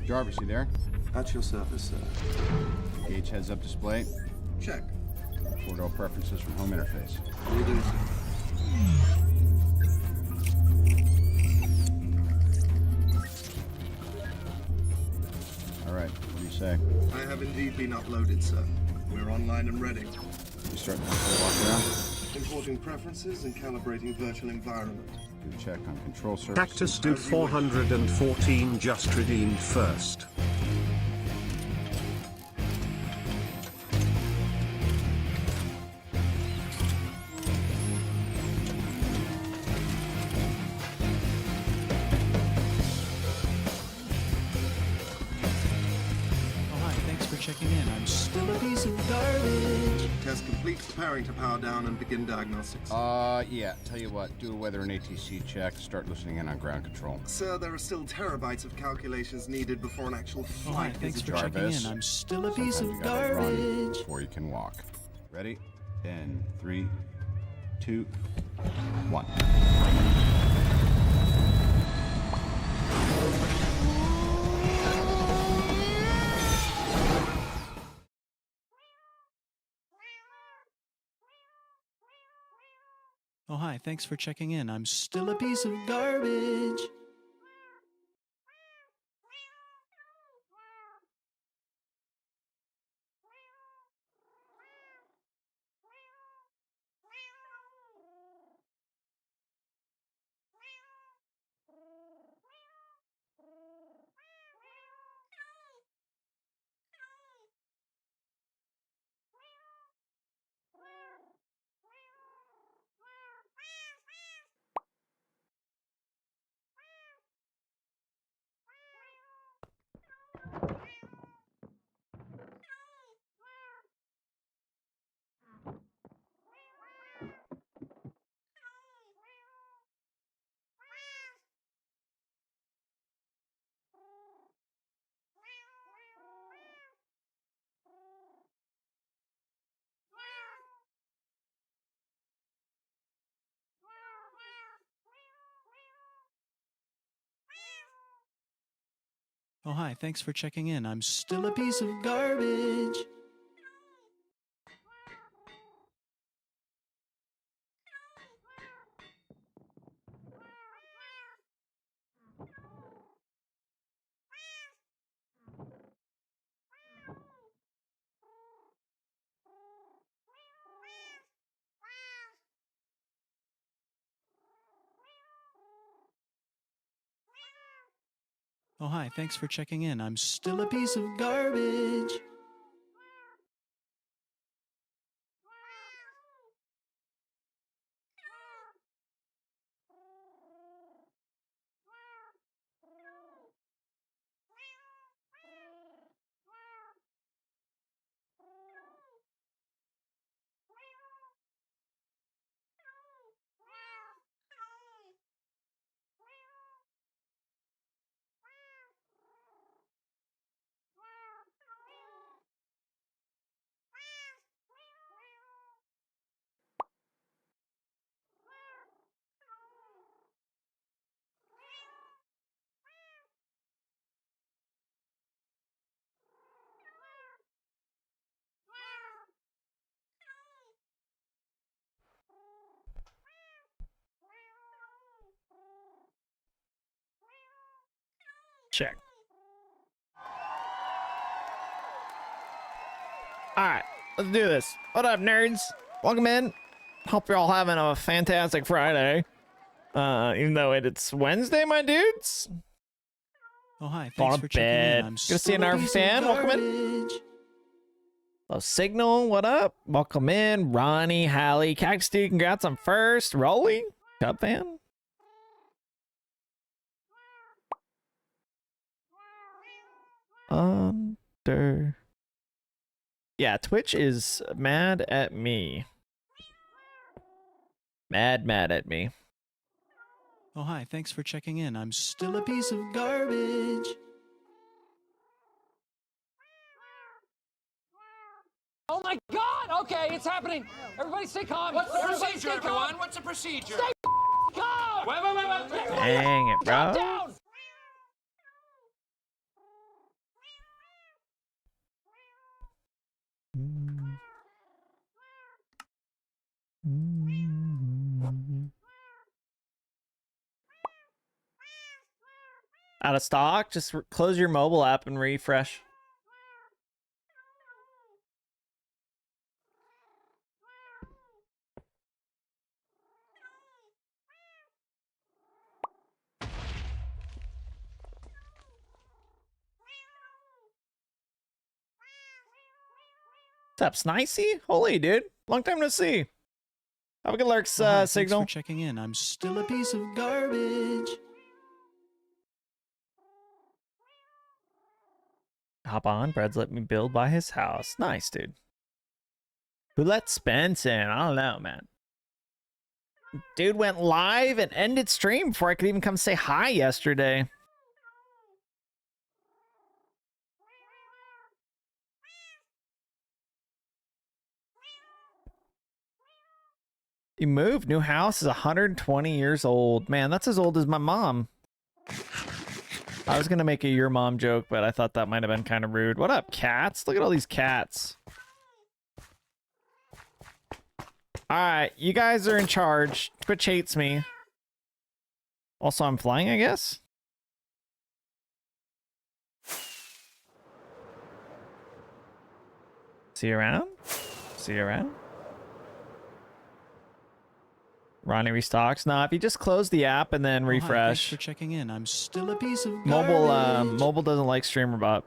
Jarvis, you there? At your service, sir. Gauge heads-up display. Check. Four-door preferences from home interface. Will do, sir. All right, what do you say? I have indeed been uploaded, sir. We're online and ready. You starting to walk around? Importing preferences and calibrating virtual environment. Do a check on control surfaces. Cactus Dude 414 just redeemed first. Checking in. I'm still a piece of garbage. Test complete. Preparing to power down and begin diagnostics. Yeah. Tell you what, do a weather and ATC check. Start listening in on ground control. Sir, there are still terabytes of calculations needed before an actual Oh, hi, flight thanks is for achieved. checking in. I'm still a piece Sometimes of you gotta run garbage. before you can walk. Ready? In 3, 2, 1. Oh, hi, thanks for checking in. I'm still a piece of garbage. Oh, hi, thanks for checking in. I'm still a piece of garbage. Oh, hi, thanks for checking in. I'm still a piece of garbage. Check. Alright, let's do this. What up, nerds? Welcome in. Hope you're all having a fantastic Friday. Even though it's Wednesday, my dudes. Oh, hi, Going thanks to for checking bed. in. I'm Good to see still an a RV piece fan. of Welcome in. garbage. Hello, Signal. What up? Welcome in. Ronnie, Hallie, Cactus Dude, congrats on first. Rolly, Cub fan. Under. Yeah, Twitch is mad at me. Mad at me. Oh, hi, thanks for checking in. I'm still a piece of garbage. Oh my God! Okay, it's happening. Everybody stay calm. What's the Everybody procedure, stay everyone? calm. What's the procedure? Stay calm. Wait. Dang it, bro. Calm down. Out of stock? Just close your mobile app and refresh. What's up, Snicey? Holy, dude. Long time no see. Have a good lurks, Oh, hi, Signal. Thanks for checking in. I'm still a piece of garbage. Hop on. Brad's let me build by his house. Nice, dude. Who let Spence in? I don't know, man. Dude went live and ended stream before I could even come say hi yesterday. You moved. New house is 120 years old. Man, that's as old as my mom. I was going to make a your mom joke, but I thought that might have been kind of rude. What up, cats? Look at all these cats. All right, you guys are in charge. Twitch hates me. Also, I'm flying, I guess. See you around? See you around? Ronnie restocks. Nah, if you just close the app and then Oh, hi, thanks refresh. for checking in. I'm still a piece of Mobile, garbage. mobile doesn't like streamer bot.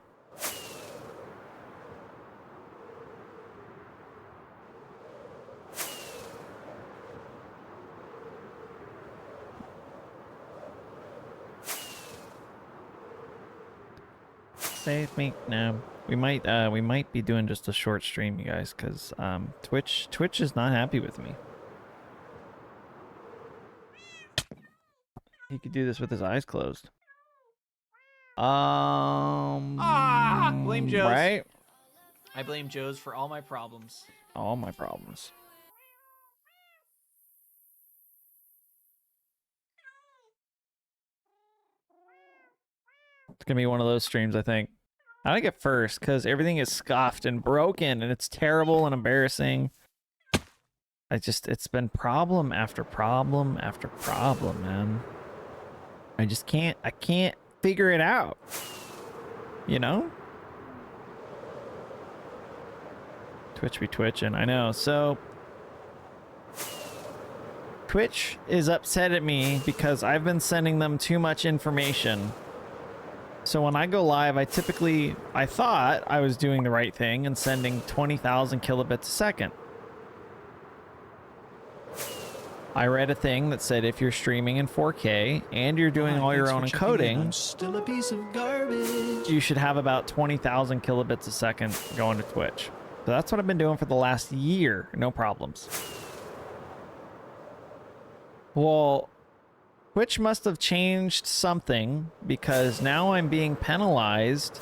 Save me. No, we might be doing just a short stream, you guys, because Twitch is not happy with me. He could do this with his eyes closed. Blame Joe's. Right? I blame Joe's for all my problems. All my problems. It's gonna be one of those streams, I think. I think at first, because everything is scuffed and broken, and it's terrible and embarrassing. It's been problem after problem after problem, man. I can't figure it out. You know? Twitch be twitching, I know. So Twitch is upset at me because I've been sending them too much information. So when I go live, I thought I was doing the right thing and sending 20,000 kilobits a second. I read a thing that said if you're streaming in 4K and you're doing all your own encoding, I'm still a piece of garbage. you should have about 20,000 kilobits a second going to Twitch. So that's what I've been doing for the last year. No problems. Well, Twitch must have changed something because now I'm being penalized.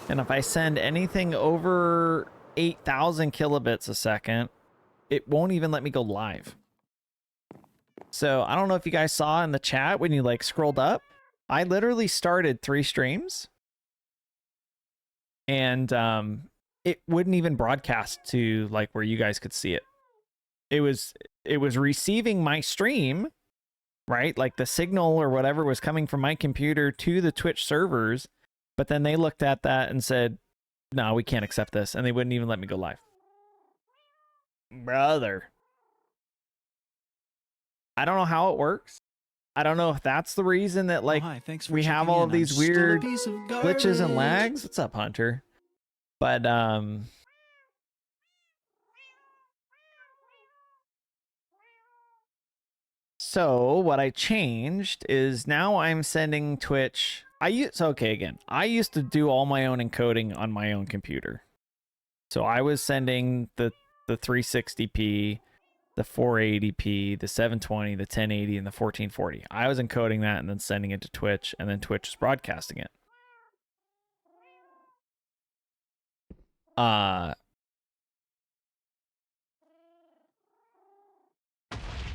And if I send anything over 8,000 kilobits a second, it won't even let me go live. So I don't know if you guys saw in the chat when you like scrolled up, I literally started 3 streams and it wouldn't even broadcast to like where you guys could see it. It was receiving my stream, right? Like the signal or whatever was coming from my computer to the Twitch servers, but then they looked at that and said, "No, we can't accept this." And they wouldn't even let me go live. Brother. I don't know how it works. I don't know if that's the reason that like Thanks for we have checking all in. of these I'm still a weird piece of glitches and garbage. lags. What's up, Hunter? But so what I changed is now I'm sending Twitch. I used to do all my own encoding on my own computer. So I was sending the 360p, the 480p, the 720, the 1080, and the 1440. I was encoding that and then sending it to Twitch, and then Twitch is broadcasting it.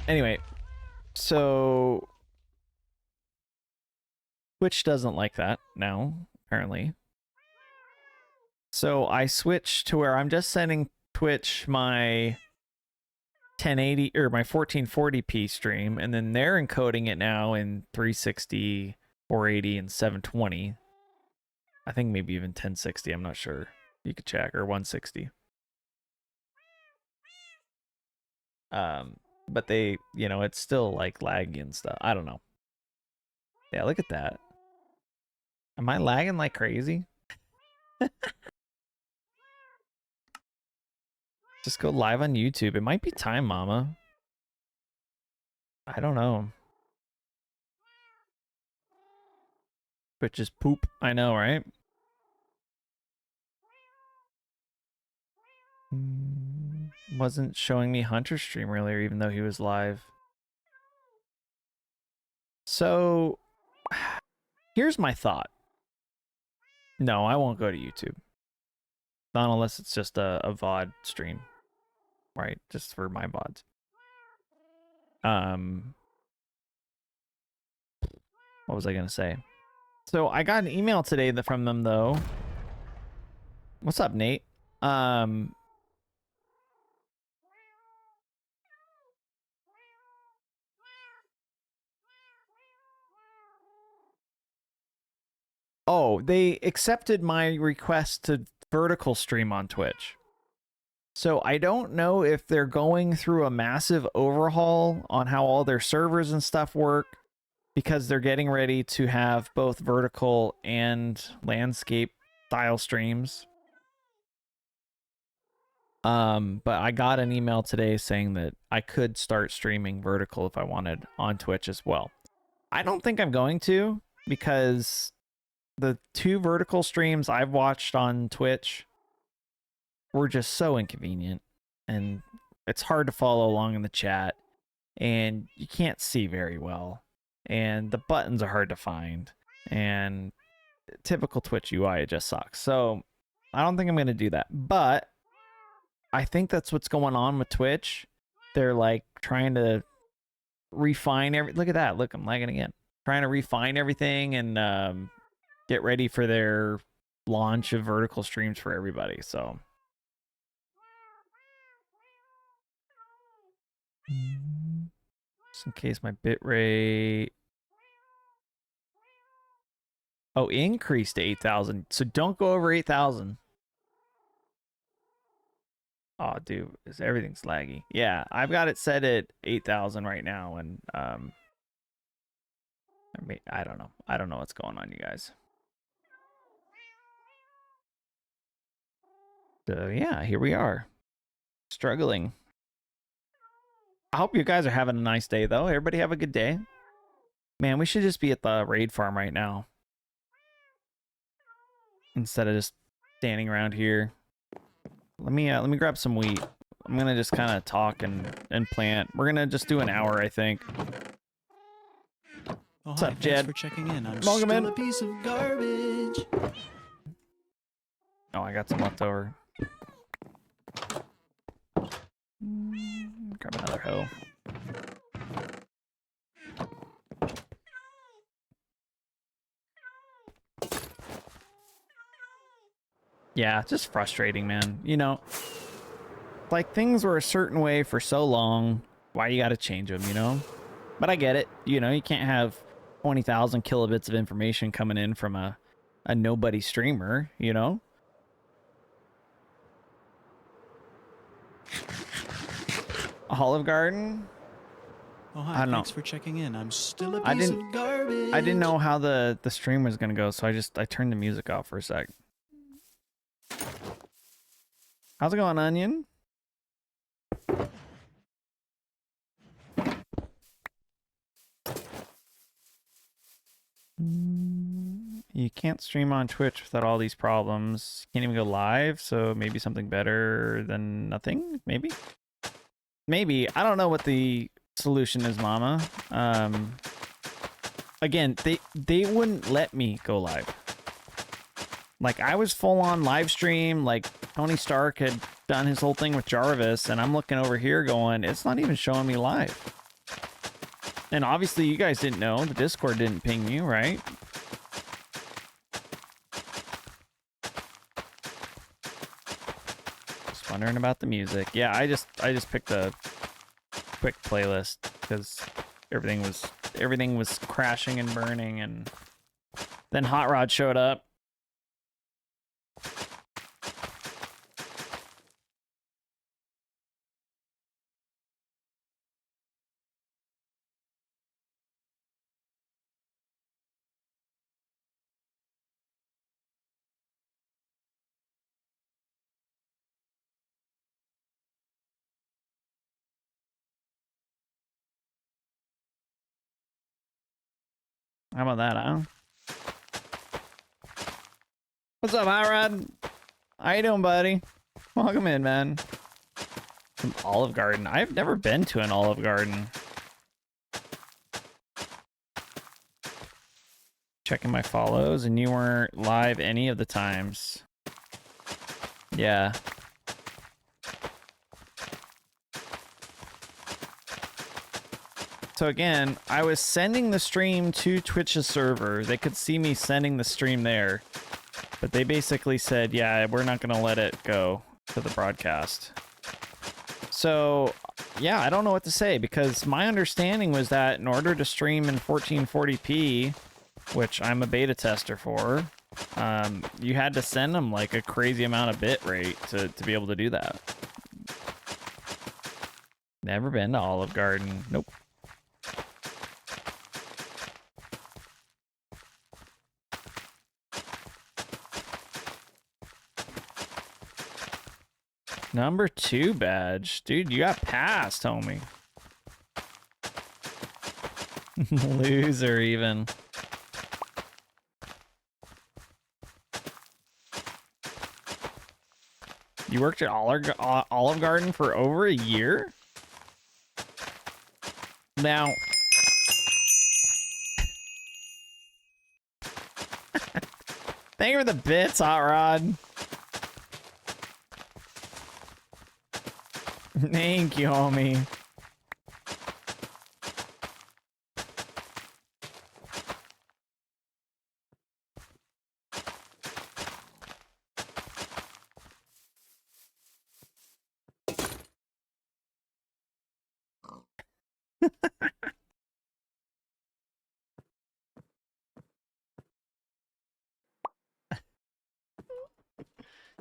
Anyway, so Twitch doesn't like that now, apparently. So I switched to where I'm just sending Twitch my 1080 or my 1440p stream, and then they're encoding it now in 360, 480, and 720. I think maybe even 1060. I'm not sure. You could check, or 160. But they, you know, it's still like laggy and stuff. I don't know. Yeah, look at that. Am I lagging like crazy? Just go live on YouTube. It might be time, Mama. I don't know. But just poop. I know, right? Wasn't showing me Hunter's stream earlier, even though he was live. So, here's my thought. No, I won't go to YouTube. Not unless it's just a VOD stream. Right? Just for my VODs. What was I going to say? So, I got an email today from them, though. What's up, Nate? Oh, they accepted my request to vertical stream on Twitch. So I don't know if they're going through a massive overhaul on how all their servers and stuff work, because they're getting ready to have both vertical and landscape style streams. But I got an email today saying that I could start streaming vertical if I wanted on Twitch as well. I don't think I'm going to, because the 2 vertical streams I've watched on Twitch were just so inconvenient, and it's hard to follow along in the chat, and you can't see very well, and the buttons are hard to find, and typical Twitch UI, it just sucks. So I don't think I'm going to do that, but I think that's what's going on with Twitch. They're like trying to refine look at that. Look, I'm lagging again. Trying to refine everything and get ready for their launch of vertical streams for everybody. So just in case my bitrate increased to 8,000. So don't go over 8,000. Oh, dude, everything's laggy. Yeah, I've got it set at 8,000 right now, and I don't know. I don't know what's going on, you guys. So yeah, here we are, struggling. I hope you guys are having a nice day, though. Everybody have a good day. Man, we should just be at the raid farm right now instead of just standing around here. Let me grab some wheat. I'm gonna just kind of talk and plant. We're gonna just do an hour, I think. Oh, What's hi, up, Jed? Thanks for checking in. I'm Welcome still in. a piece of garbage. Oh, I got some left over. Grab another hoe. Yeah, just frustrating, man. You know, like things were a certain way for so long. Why you gotta change them, you know? But I get it. You know, you can't have 20,000 kilobits of information coming in from a nobody streamer, you know? Olive Garden? Oh, I hi, don't know. thanks for checking in. I'm still a piece of garbage. I didn't know how the stream was gonna go, so I turned the music off for a sec. How's it going, Onion? You can't stream on Twitch without all these problems. Can't even go live, so maybe something better than nothing? Maybe? Maybe. I don't know what the solution is, Mama. Again, they wouldn't let me go live. Like, I was full on live stream, like Tony Stark had done his whole thing with Jarvis, and I'm looking over here going, it's not even showing me live. And obviously you guys didn't know, the Discord didn't ping you, right? Wondering about the music. Yeah, I just picked a quick playlist because everything was crashing and burning, and then Hot Rod showed up. How about that, huh? What's up, Hot Rod? How you doing, buddy? Welcome in, man. Some Olive Garden. I've never been to an Olive Garden. Checking my follows, and you weren't live any of the times. Yeah. So again, I was sending the stream to Twitch's server. They could see me sending the stream there. But they basically said, yeah, we're not going to let it go to the broadcast. So, yeah, I don't know what to say, because my understanding was that in order to stream in 1440p, which I'm a beta tester for, you had to send them like a crazy amount of bit rate to be able to do that. Never been to Olive Garden. Nope. Number 2 badge. Dude, you got passed, homie. Loser, even. You worked at Olive Garden for over a year? Now... Thank you for the bits, Hot Rod. Thank you, homie.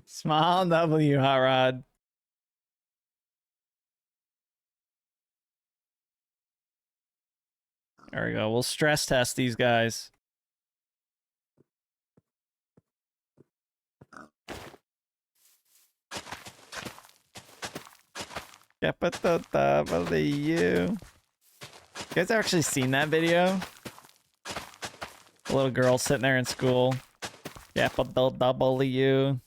Smile W, Hot Rod. There we go. We'll stress test these guys. You guys actually seen that video? The little girl sitting there in school. W.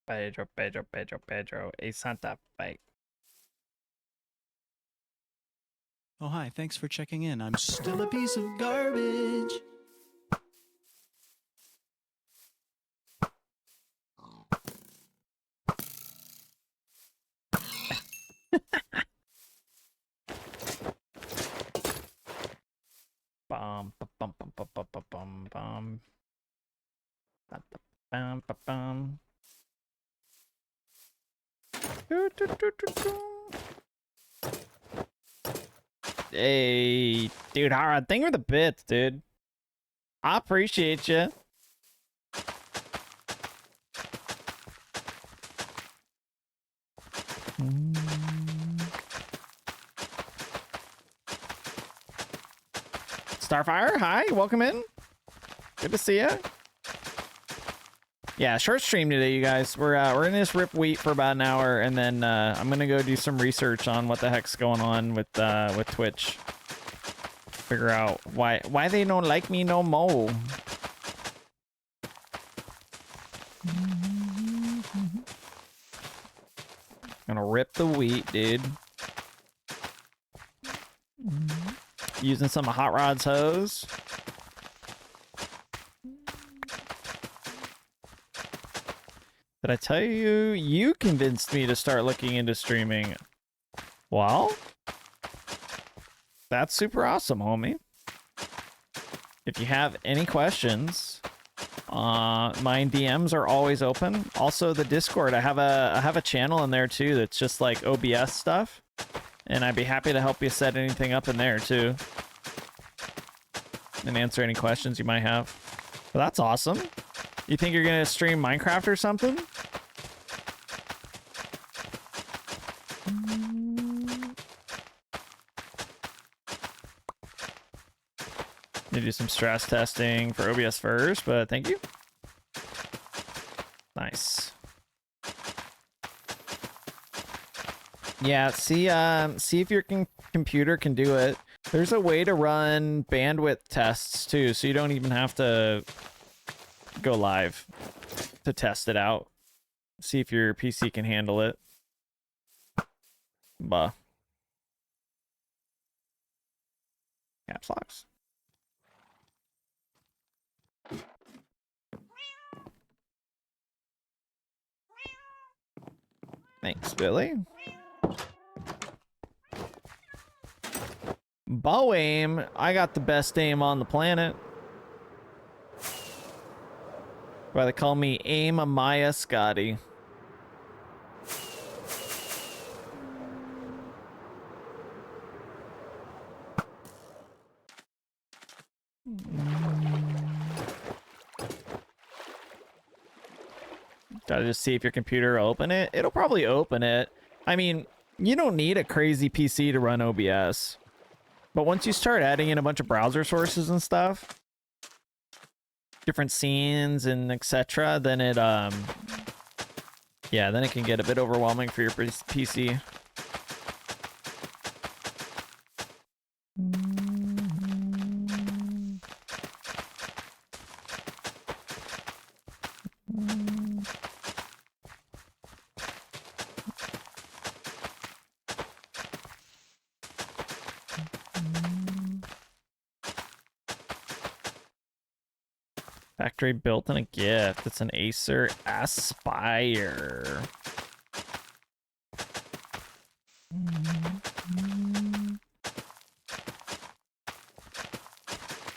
Pedro. Pedro. A Santa Fe. Oh, hi. Thanks for checking in. I'm still a piece of garbage. Bum, bum, bum, bum, bum, bum, bum, bum. Bum, bum, bum, bum. Hey, dude, Hara, thank you for the bits, dude. I appreciate you. Starfire, hi, welcome in. Good to see you. Yeah, short stream today, you guys. We're gonna just rip wheat for about an hour, and then I'm gonna go do some research on what the heck's going on with Twitch. figure out why they don't like me no more. Gonna rip the wheat, dude. Using some of Hot Rod's hose. Did I tell you? You convinced me to start looking into streaming. Well, that's super awesome, homie. If you have any questions, my DMs are always open. Also, the Discord, I have a channel in there too that's just like OBS stuff, and I'd be happy to help you set anything up in there too, and answer any questions you might have. But that's awesome. You think you're gonna stream Minecraft or something? Need to do some stress testing for OBS first, but thank you. Nice. Yeah, see if your computer can do it. There's a way to run bandwidth tests too, so you don't even have to go live to test it out. See if your PC can handle it. Bah. Caps locks. Thanks, Billy. Bow aim. I got the best aim on the planet. Why they call me Aim Amaya Scotty. Gotta just see if your computer will open it. It'll probably open it. I mean, you don't need a crazy PC to run OBS. But once you start adding in a bunch of browser sources and stuff, different scenes and etc., then it yeah, then it can get a bit overwhelming for your PC. Factory built in a gift. It's an Acer Aspire.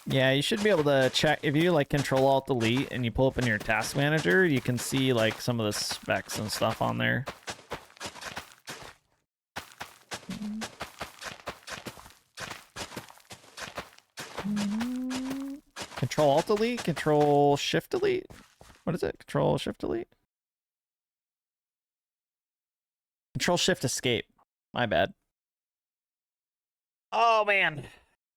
Yeah, you should be able to check if you like Control Alt Delete and you pull up in your task manager, you can see like some of the specs and stuff on there. Control Alt Delete, Control Shift Delete. What is it? Control Shift Delete? Control Shift Escape. My bad. Oh man.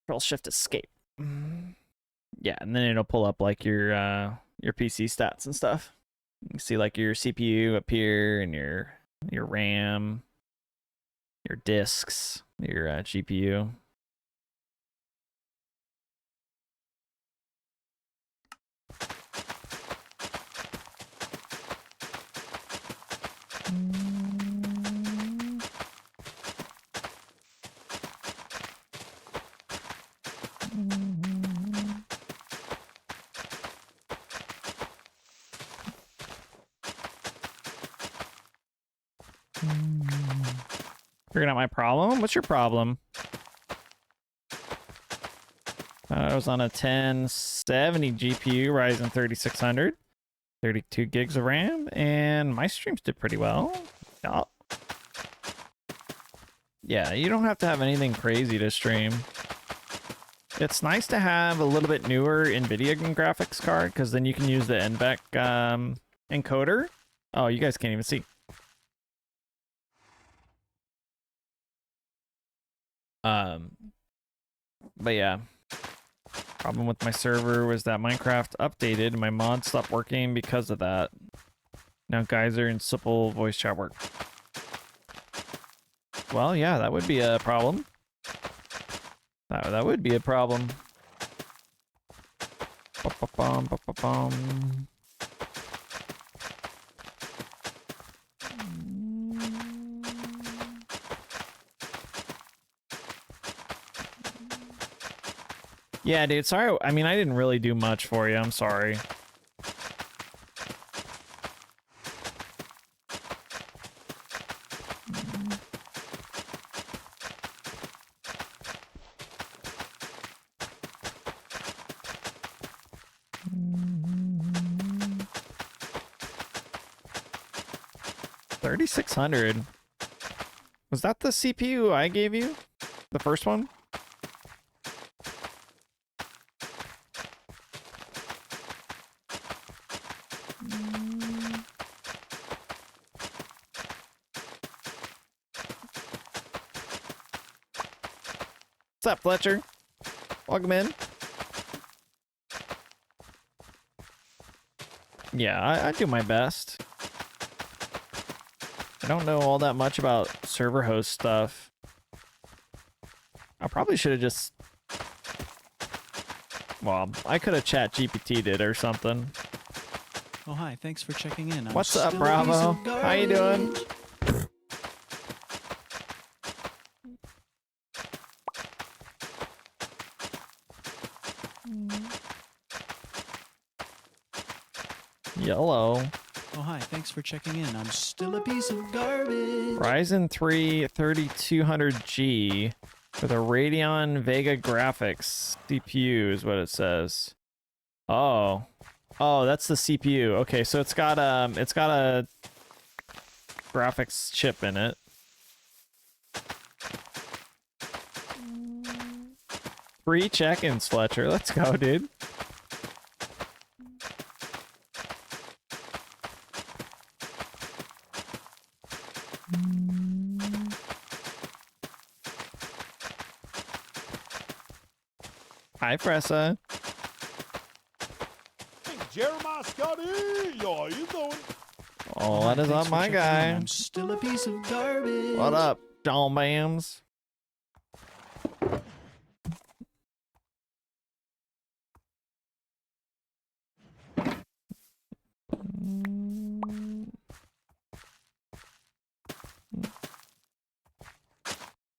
Control Shift Escape. Yeah, and then it'll pull up like your PC stats and stuff. You can see like your CPU up here and your RAM, your disks, your GPU. Figuring out my problem? What's your problem? I was on a 1070 GPU, Ryzen 3600, 32 gigs of RAM, and my streams did pretty well. Oh. Yeah, you don't have to have anything crazy to stream. It's nice to have a little bit newer NVIDIA graphics card, because then you can use the NVENC encoder. Oh, you guys can't even see. But yeah, problem with my server was that Minecraft updated and my mod stopped working because of that. Now Geyser and Simple voice chat work. Well, yeah, that would be a problem. That would be a problem. Ba-ba-bum, ba-ba-bum. Yeah, dude, sorry. I mean, I didn't really do much for you. I'm sorry. $3,600. Was that the CPU I gave you? The first one? What's up, Fletcher? Welcome in. Yeah, I do my best. I don't know all that much about server host stuff. I probably should have just... Well, I could have chat GPT'd it or something. Oh, hi. Thanks for checking in. I'm What's up, still a piece Bravo? of How you doing? garbage. Yellow. Oh, hi. Thanks for checking in. I'm still a piece of garbage. Ryzen 3 3200G with a Radeon Vega graphics CPU is what it says. Oh. Oh, that's the CPU. Okay, so it's got a graphics chip in it. Free check-ins, Fletcher. Let's go, dude. Hi, Fressa. Hey, Jeremiah Scotty, how you doing? Oh, Hi, that is thanks up for my checking in. guy. I'm still a piece of garbage. What up, John Bams?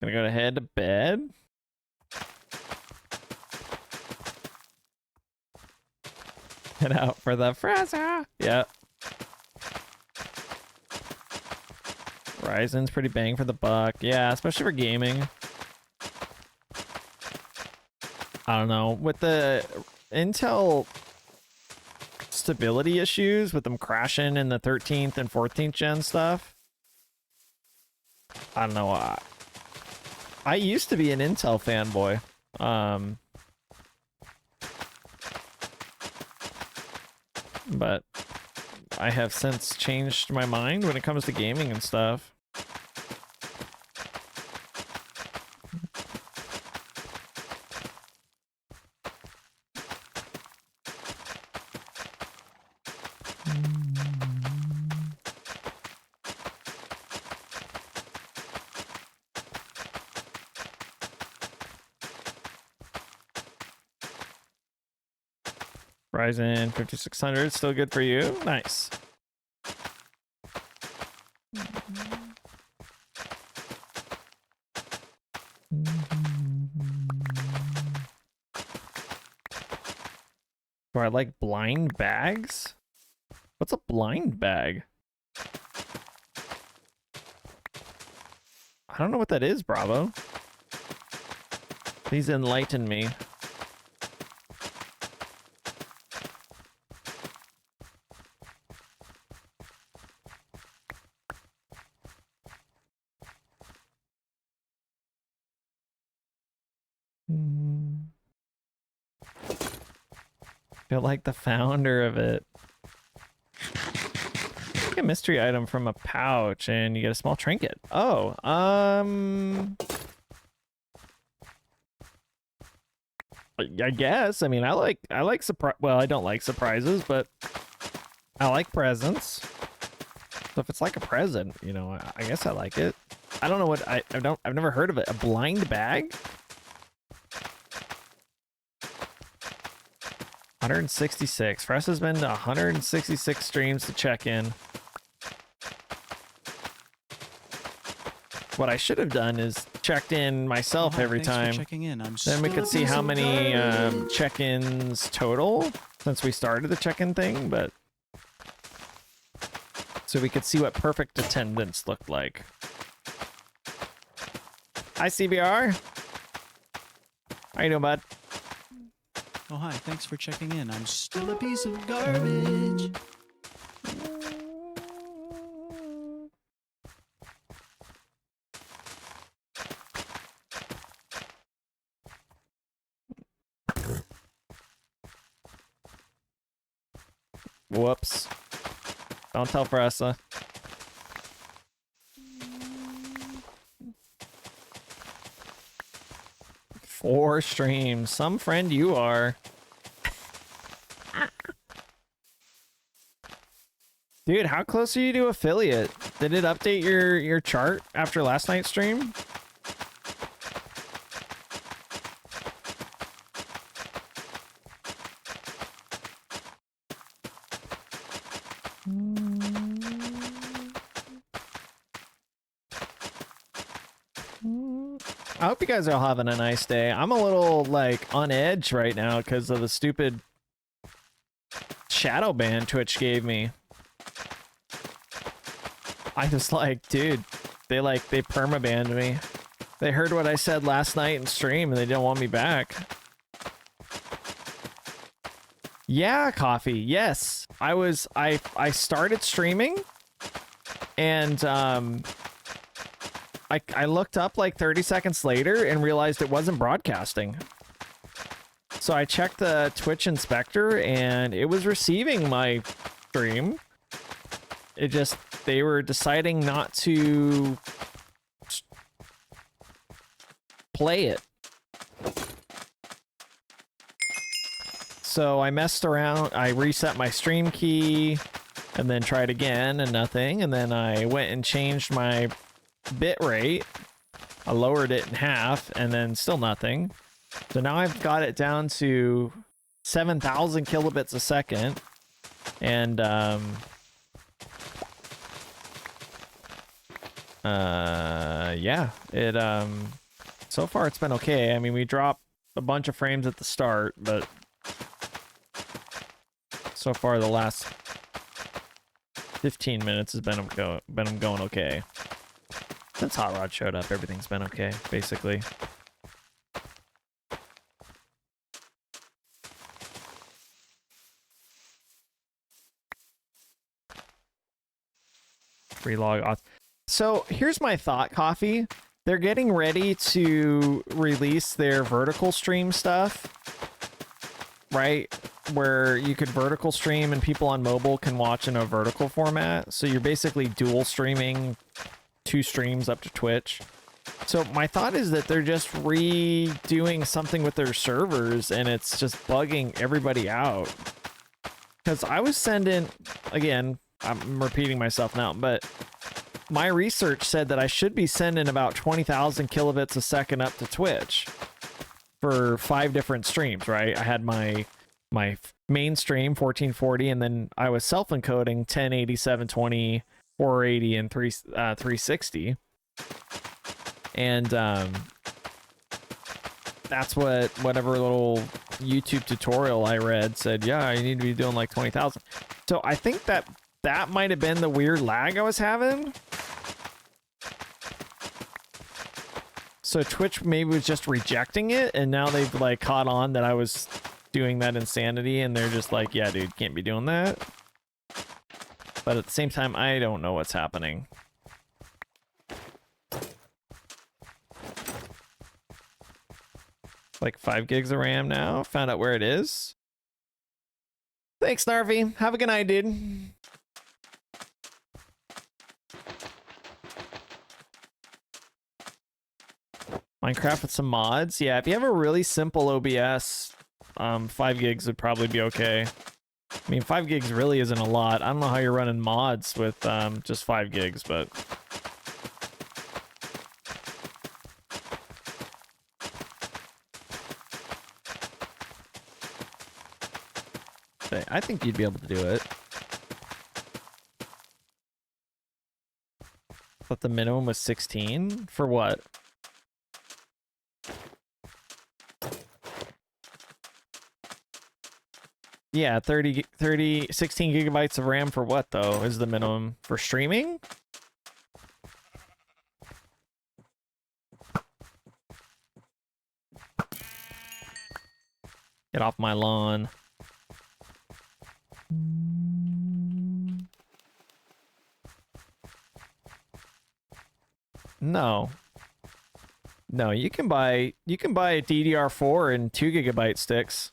Gonna go to head to bed. Head out for the Frezza. Yep. Ryzen's pretty bang for the buck. Yeah, especially for gaming. I don't know. With the Intel stability issues, with them crashing in the 13th and 14th gen stuff, I don't know. I used to be an Intel fanboy. But I have since changed my mind when it comes to gaming and stuff. Ryzen 5600, still good for you? Nice. Do I like blind bags? What's a blind bag? I don't know what that is, Bravo. Please enlighten me. Feel like the founder of it. Take a mystery item from a pouch and you get a small trinket. Oh, I guess. I mean, I like surprise. Well, I don't like surprises, but I like presents. So if it's like a present, you know, I guess I like it. I don't know what I've never heard of it. A blind bag? 166. Fress has been to 166 streams to check in. What I should have done is checked in myself every Thanks for time. checking in. I'm Then we still could a see piece how of many garbage. check-ins total since we started the check-in thing, but so we could see what perfect attendance looked like. Hi, CBR. How you doing, bud? Oh, hi. Thanks for checking in. I'm still a piece of garbage. Whoops. Don't tell Fressa. Four streams. Some friend you are. Dude, how close are you to affiliate? Did it update your chart after last night's stream? I hope you guys are all having a nice day. I'm a little, like, on edge right now because of the stupid shadow ban Twitch gave me. I was like, dude, they perma-banned me. They heard what I said last night in stream and they don't want me back. Yeah, Coffee, yes. I started streaming and, I looked up like 30 seconds later and realized it wasn't broadcasting. So I checked the Twitch inspector and it was receiving my stream. It just, they were deciding not to play it. So I messed around, I reset my stream key and then tried again and nothing. And then I went and changed my bit rate. I lowered it in half and then still nothing. So now I've got it down to 7,000 kilobits a second. And yeah, it so far it's been okay. I mean, we dropped a bunch of frames at the start, but so far the last 15 minutes has been going okay. Since Hot Rod showed up, everything's been okay, basically. Relog auth. So here's my thought, Coffee. They're getting ready to release their vertical stream stuff, right? Where you could vertical stream and people on mobile can watch in a vertical format. So you're basically dual streaming 2 streams up to Twitch. So my thought is that they're just redoing something with their servers and it's just bugging everybody out. Because I was sending, again, I'm repeating myself now, but my research said that I should be sending about 20,000 kilobits a second up to Twitch for 5 different streams, right? I had my main stream 1440 and then I was self-encoding 1080, 720, 480 and 360, and that's whatever little YouTube tutorial I read said. Yeah, you need to be doing like 20,000. So I think that might have been the weird lag I was having. So Twitch maybe was just rejecting it, and now they've like caught on that I was doing that insanity, and they're just like, yeah, dude, can't be doing that. But at the same time, I don't know what's happening. Like 5 gigs of RAM now. Found out where it is. Thanks, Narvi. Have a good night, dude. Minecraft with some mods. Yeah, if you have a really simple OBS, 5 gigs would probably be okay. I mean, 5 gigs really isn't a lot. I don't know how you're running mods with just 5 gigs, but... say. I think you'd be able to do it. But the minimum was 16? For what? Yeah, 16 gigabytes of RAM for what, though, is the minimum? For streaming? Get off my lawn. No. No, you can buy a DDR4 and 2 gigabyte sticks.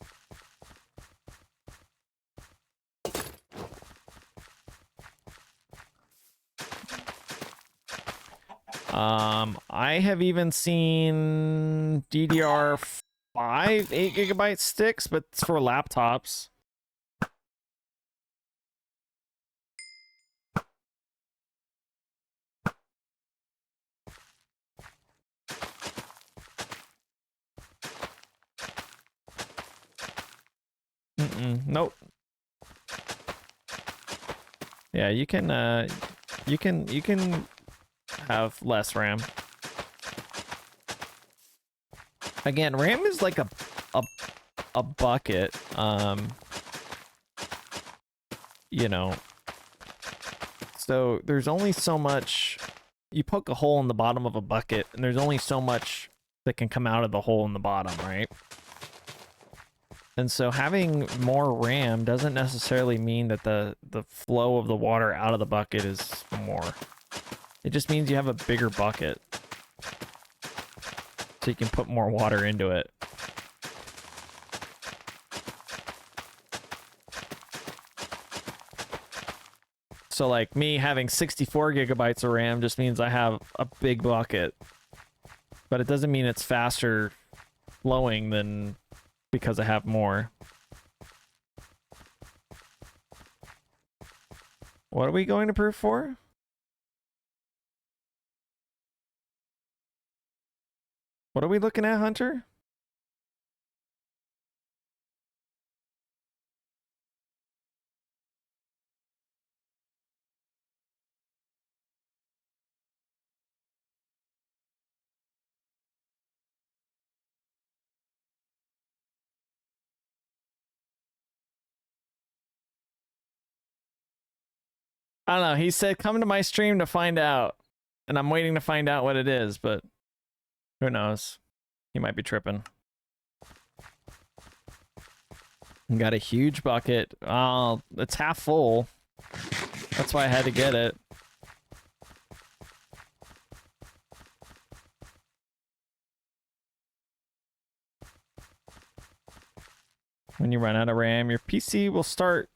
I have even seen DDR5 8 gigabyte sticks, but it's for laptops. Nope. Yeah, you can have less RAM. Again, RAM is like a bucket. You know. So there's only so much. You poke a hole in the bottom of a bucket, and there's only so much that can come out of the hole in the bottom, right? And so having more RAM doesn't necessarily mean that the flow of the water out of the bucket is more. It just means you have a bigger bucket. So you can put more water into it. So like me having 64 gigabytes of RAM just means I have a big bucket. But it doesn't mean it's faster flowing than because I have more. What are we going to prove for? What are we looking at, Hunter? I don't know. He said, come to my stream to find out. And I'm waiting to find out what it is, but who knows? He might be tripping. Got a huge bucket. Oh, it's half full. That's why I had to get it. When you run out of RAM, your PC will start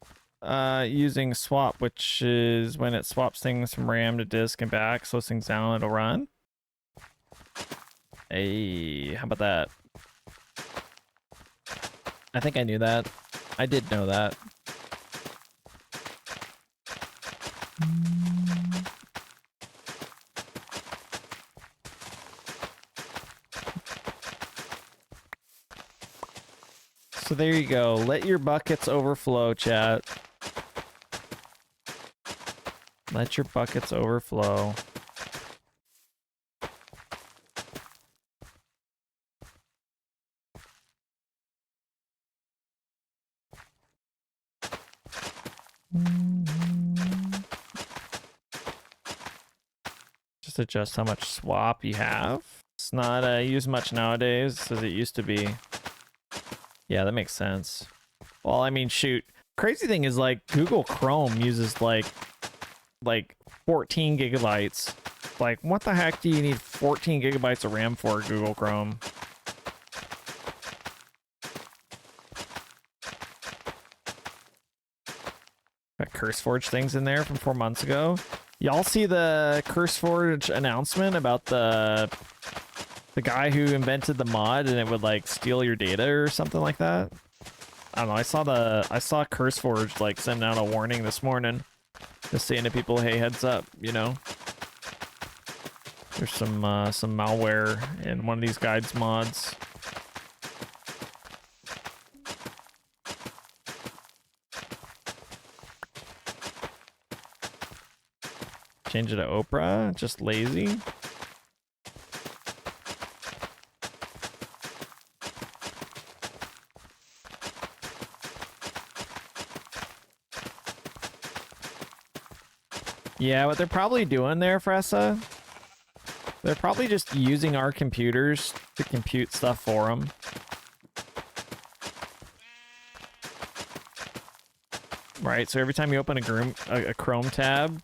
using swap, which is when it swaps things from RAM to disk and back, slows things down, it'll run. Hey, how about that? I think I knew that. I did know that. So there you go. Let your buckets overflow, chat. Let your buckets overflow. Just adjust how much swap you have. It's not used much nowadays as it used to be. Yeah, that makes sense. Well, I mean, shoot. Crazy thing is, like, Google Chrome uses like 14 gigabytes. Like, what the heck do you need 14 gigabytes of RAM for, Google Chrome? Got CurseForge things in there from 4 months ago. Y'all see the CurseForge announcement about the guy who invented the mod and it would like steal your data or something like that? I don't know. I saw CurseForge like send out a warning this morning, just saying to people, "Hey, heads up, you know, there's some malware in one of these guides mods." Change it to Oprah. Just lazy. Yeah, what they're probably doing there, Fressa, they're probably just using our computers to compute stuff for them. Right, so every time you open a Chrome tab,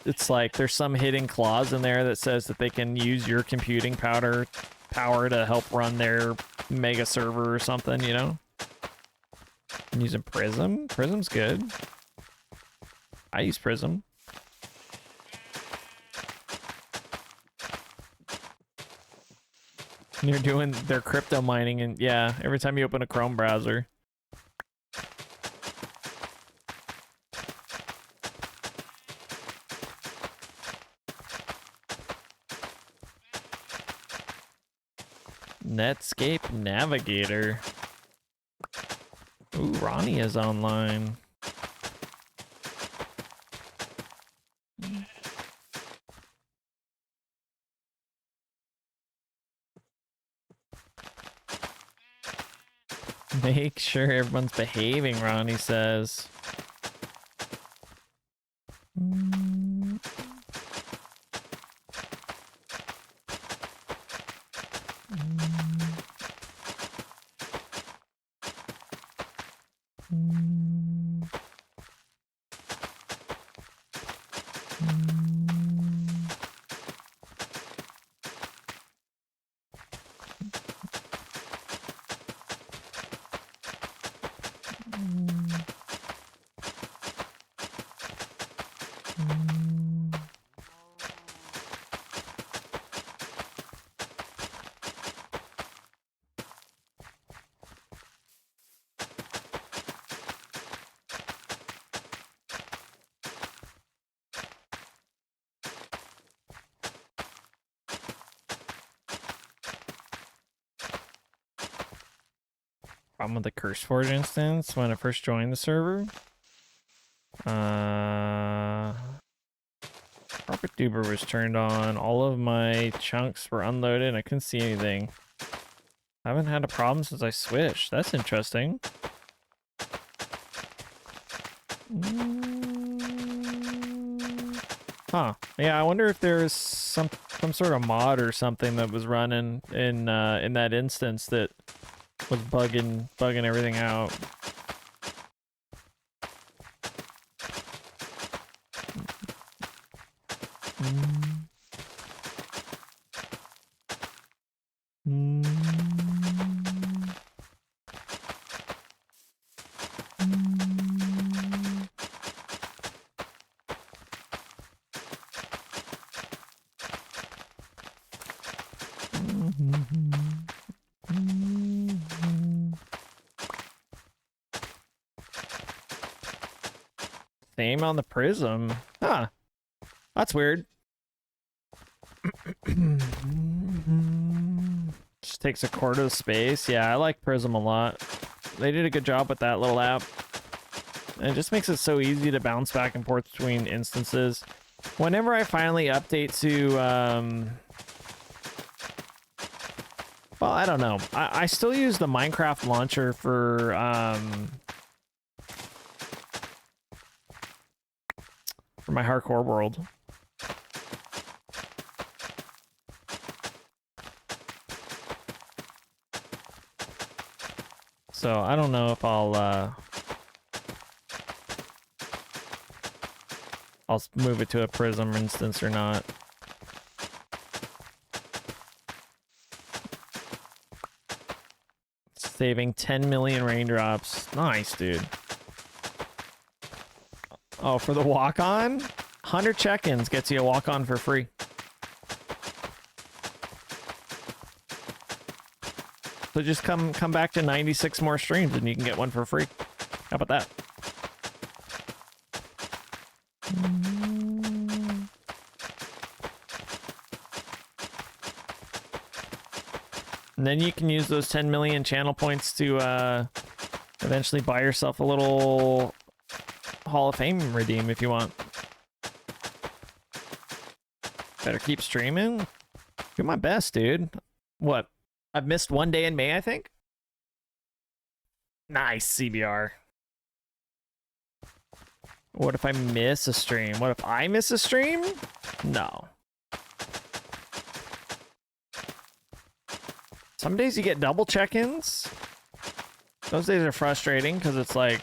it's like there's some hidden clause in there that says that they can use your computing power to help run their mega server or something, you know? I'm using Prism. Prism's good. I use Prism. And you're doing their crypto mining, and yeah, every time you open a Chrome browser. Netscape Navigator. Ooh, Ronnie is online. Make sure everyone's behaving, Ronnie says. Problem with the CurseForge instance when I first joined the server. Carpet Duber was turned on. All of my chunks were unloaded and I couldn't see anything. I haven't had a problem since I switched. That's interesting. Huh. Yeah, I wonder if there's some sort of mod or something that was running in that instance that was bugging everything out. Same on the Prism. Huh. That's weird. Just takes a quarter of space. Yeah, I like Prism a lot. They did a good job with that little app. And it just makes it so easy to bounce back and forth between instances. Whenever I finally update to, well, I don't know. I still use the Minecraft launcher for my hardcore world. So I don't know if I'll move it to a Prism instance or not. Saving 10 million raindrops. Nice, dude. Oh, for the walk-on? 100 check-ins gets you a walk-on for free. So just come back to 96 more streams and you can get one for free. How about that? And then you can use those 10 million channel points to eventually buy yourself a little Hall of Fame redeem if you want. Better keep streaming. Do my best, dude. What? I've missed one day in May, I think. Nice, CBR. What if I miss a stream? What if I miss a stream? No. Some days you get double check-ins. Those days are frustrating because it's like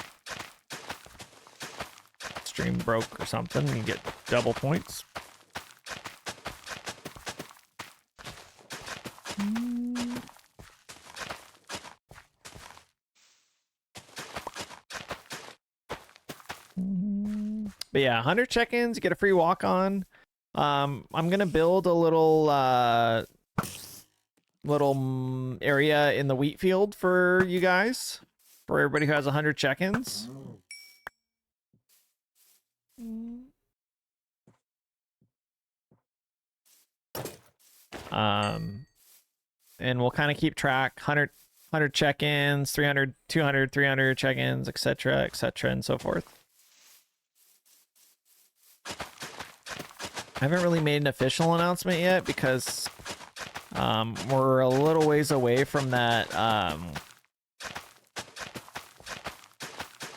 stream broke or something and you get double points. But yeah, 100 check-ins, you get a free walk-on. I'm gonna build a little area in the wheat field for you guys, for everybody who has 100 check-ins. And we'll kind of keep track, 100 check-ins, 300, 200, 300 check-ins, etc., and so forth. I haven't really made an official announcement yet because we're a little ways away from that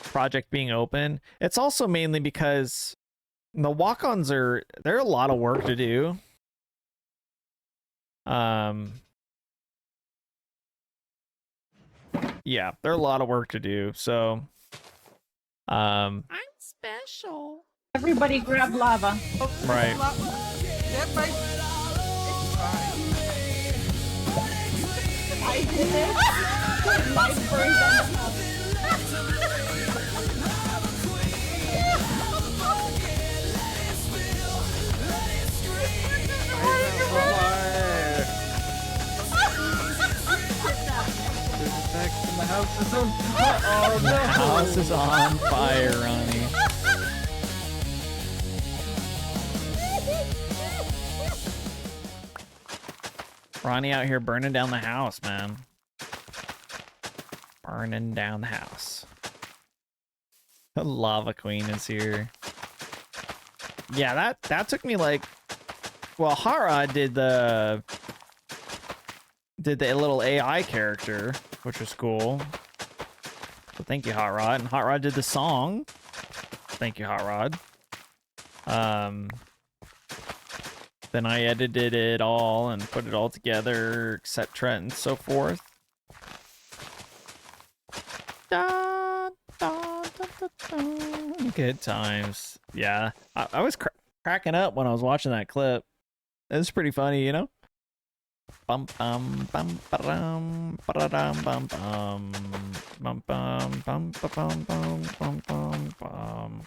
project being open. It's also mainly because the walk-ons they're a lot of work to do. Yeah, they're a lot of work to do. So I'm special. Everybody grab lava. Right. I did it. My friend The house is on fire. Oh The house is on fire, Ronnie. Ronnie out here burning down the house, man. Burning down the house. The lava queen is here. Yeah, that took me like, well, Hara did the little AI character, which was cool. So thank you, Hot Rod. And Hot Rod did the song. Thank you, Hot Rod. Then I edited it all and put it all together, etc. and so forth. Da, da, da, da, da. Good times. Yeah, I was cracking up when I was watching that clip. It was pretty funny, you know? Bum bum bum ba-dum ba-da-dum bum bum bum bum bum bum bum bum bum bum.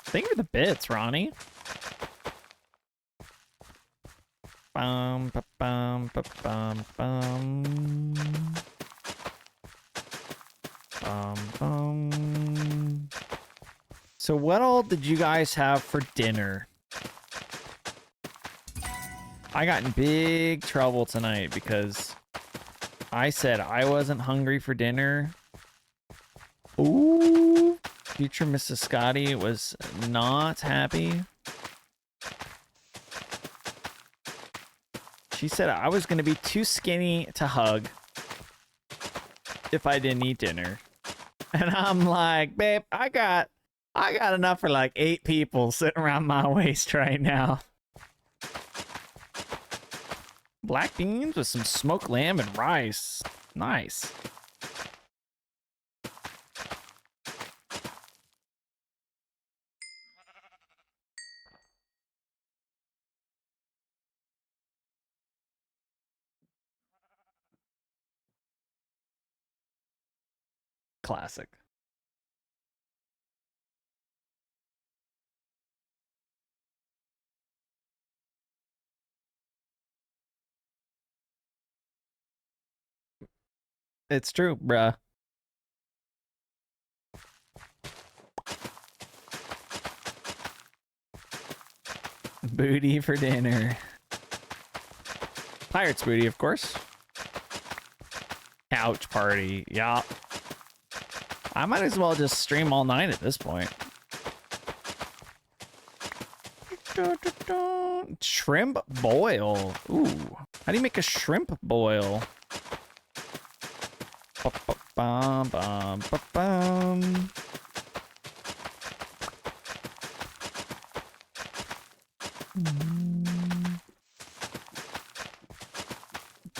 Thank you for the bits, Ronnie. Bum ba bum ba bum bum bum bum. So what all did you guys have for dinner? I got in big trouble tonight because I said I wasn't hungry for dinner. Ooh, future Mrs. Scotty was not happy. She said I was going to be too skinny to hug if I didn't eat dinner. And I'm like, babe, I got enough for like 8 people sitting around my waist right now. Black beans with some smoked lamb and rice. Nice. Classic. It's true, bruh. Booty for dinner. Pirates booty, of course. Couch party. Yeah. I might as well just stream all night at this point. Shrimp boil. Ooh. How do you make a shrimp boil? Bum, bum, bum, bum.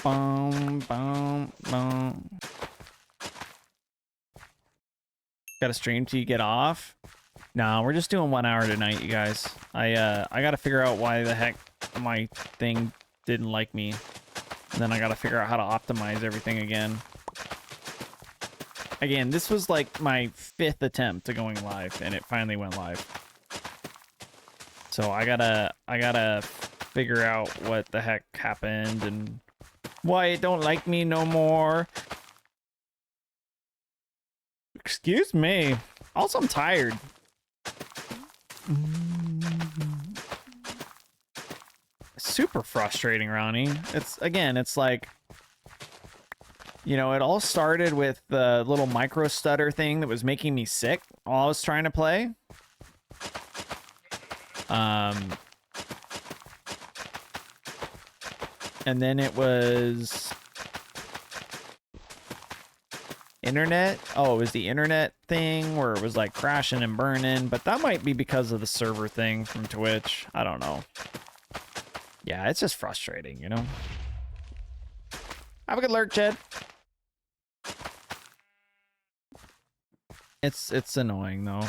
Bum, bum, bum. Got to stream till you get off? No, we're just doing 1 hour tonight, you guys. I gotta figure out why the heck my thing didn't like me. And then I gotta figure out how to optimize everything again. Again, this was like my 5th attempt to going live, and it finally went live. So I gotta figure out what the heck happened and why it don't like me no more. Excuse me. Also, I'm tired. Super frustrating, Ronnie. It's like, you know, it all started with the little micro stutter thing that was making me sick while I was trying to play. And then it was internet. Oh, it was the internet thing where it was like crashing and burning, but that might be because of the server thing from Twitch. I don't know. Yeah, it's just frustrating, you know? Have a good lurk, Jed. It's annoying though.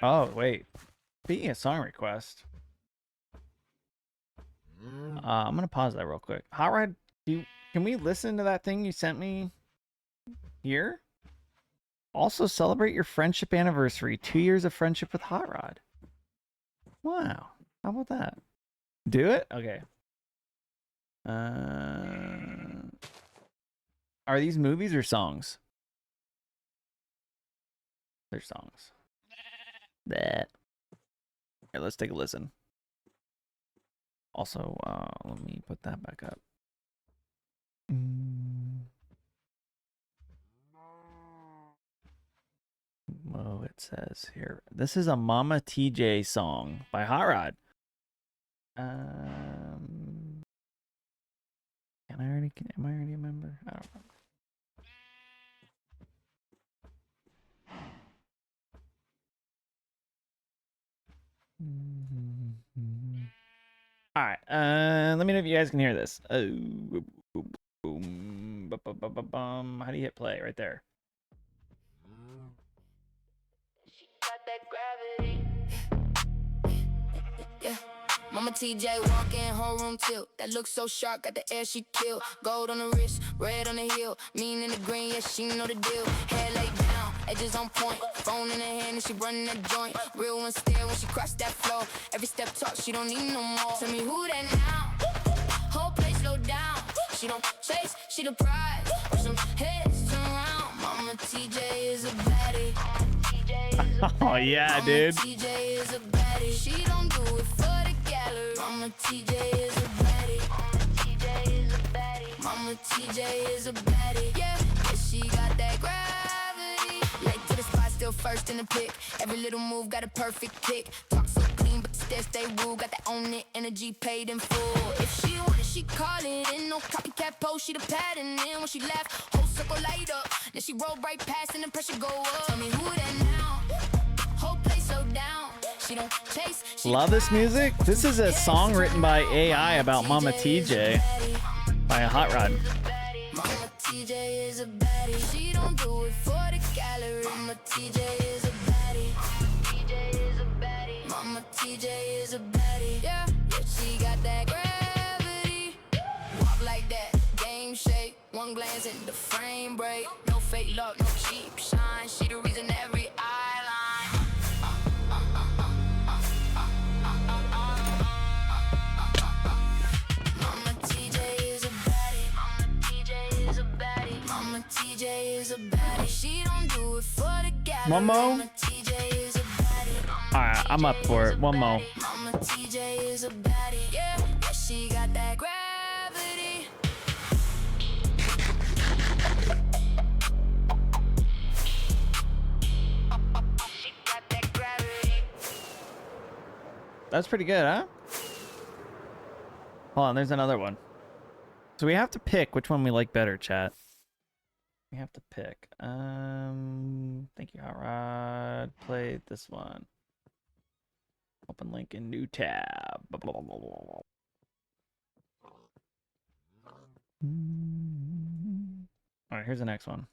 Oh, wait. Speaking of song request, I'm gonna pause that real quick. Hot Rod, can we listen to that thing you sent me here? Also celebrate your friendship anniversary. 2 years of friendship with Hot Rod. Wow. How about that? Do it? Okay. Are these movies or songs? They're songs. That. Here, let's take a listen. Also, let me put that back up. Oh, it says here. This is a Mama TJ song by Hot Rod. Am I already a member? I don't know. All right, let me know if you guys can hear this. How do you hit play? Right there. Yeah. Mama TJ walking, whole room tilt. That looks so sharp, got the air she killed. Gold on the wrist, red on the heel. Mean in the green, yeah, she know the deal. Hair laid down, edges on point. Phone in her hand and she running that joint. Real one stare when she cross that floor. Every step talk, she don't need no more. Tell me who that now? Whole place slow down. She don't chase, she the prize. With some heads turn around. Mama TJ is a baddie. Oh yeah, dude. Mama TJ is a baddie. She don't do it for the gallery. Mama TJ is a baddie. Mama TJ is a baddie. Mama TJ is a baddie. Yeah, she got that gravity. Late to the spot, still first in the pick. Every little move got a perfect kick. Talk so clean, but still stay rude. Got that own it, energy paid in full. If she want it, she call it. Ain't no copycat post, she the pattern. And when she left, whole circle light up. Then she roll right past and the pressure go up. Tell me who that now? Whole place slow down. She don't chase. Love this music. This is a song written by AI about Mama TJ by a Hot Rod. Mama TJ is a baddie. She don't do it for the gallery. Mama TJ is a baddie. TJ is a baddie. Mama TJ is a baddie. Yeah, yeah, she got that gravity. Walk like that, game shake. One glance and the frame break. No fake love, no cheap shine. She the reason every eyeline. Mama TJ is a baddie. She don't do it for the gallery. One more? Mama TJ is a baddie. Alright, I'm up for it. One more. Mama TJ is a baddie. Yeah, yeah, she got that gravity. She got that gravity. That's pretty good, huh? Hold on, there's another one. So we have to pick which one we like better, chat. We have to pick. Thank you, Hot Rod. Play this one. Open link in new tab. Blah, blah, blah, blah, blah. All right, here's the next one.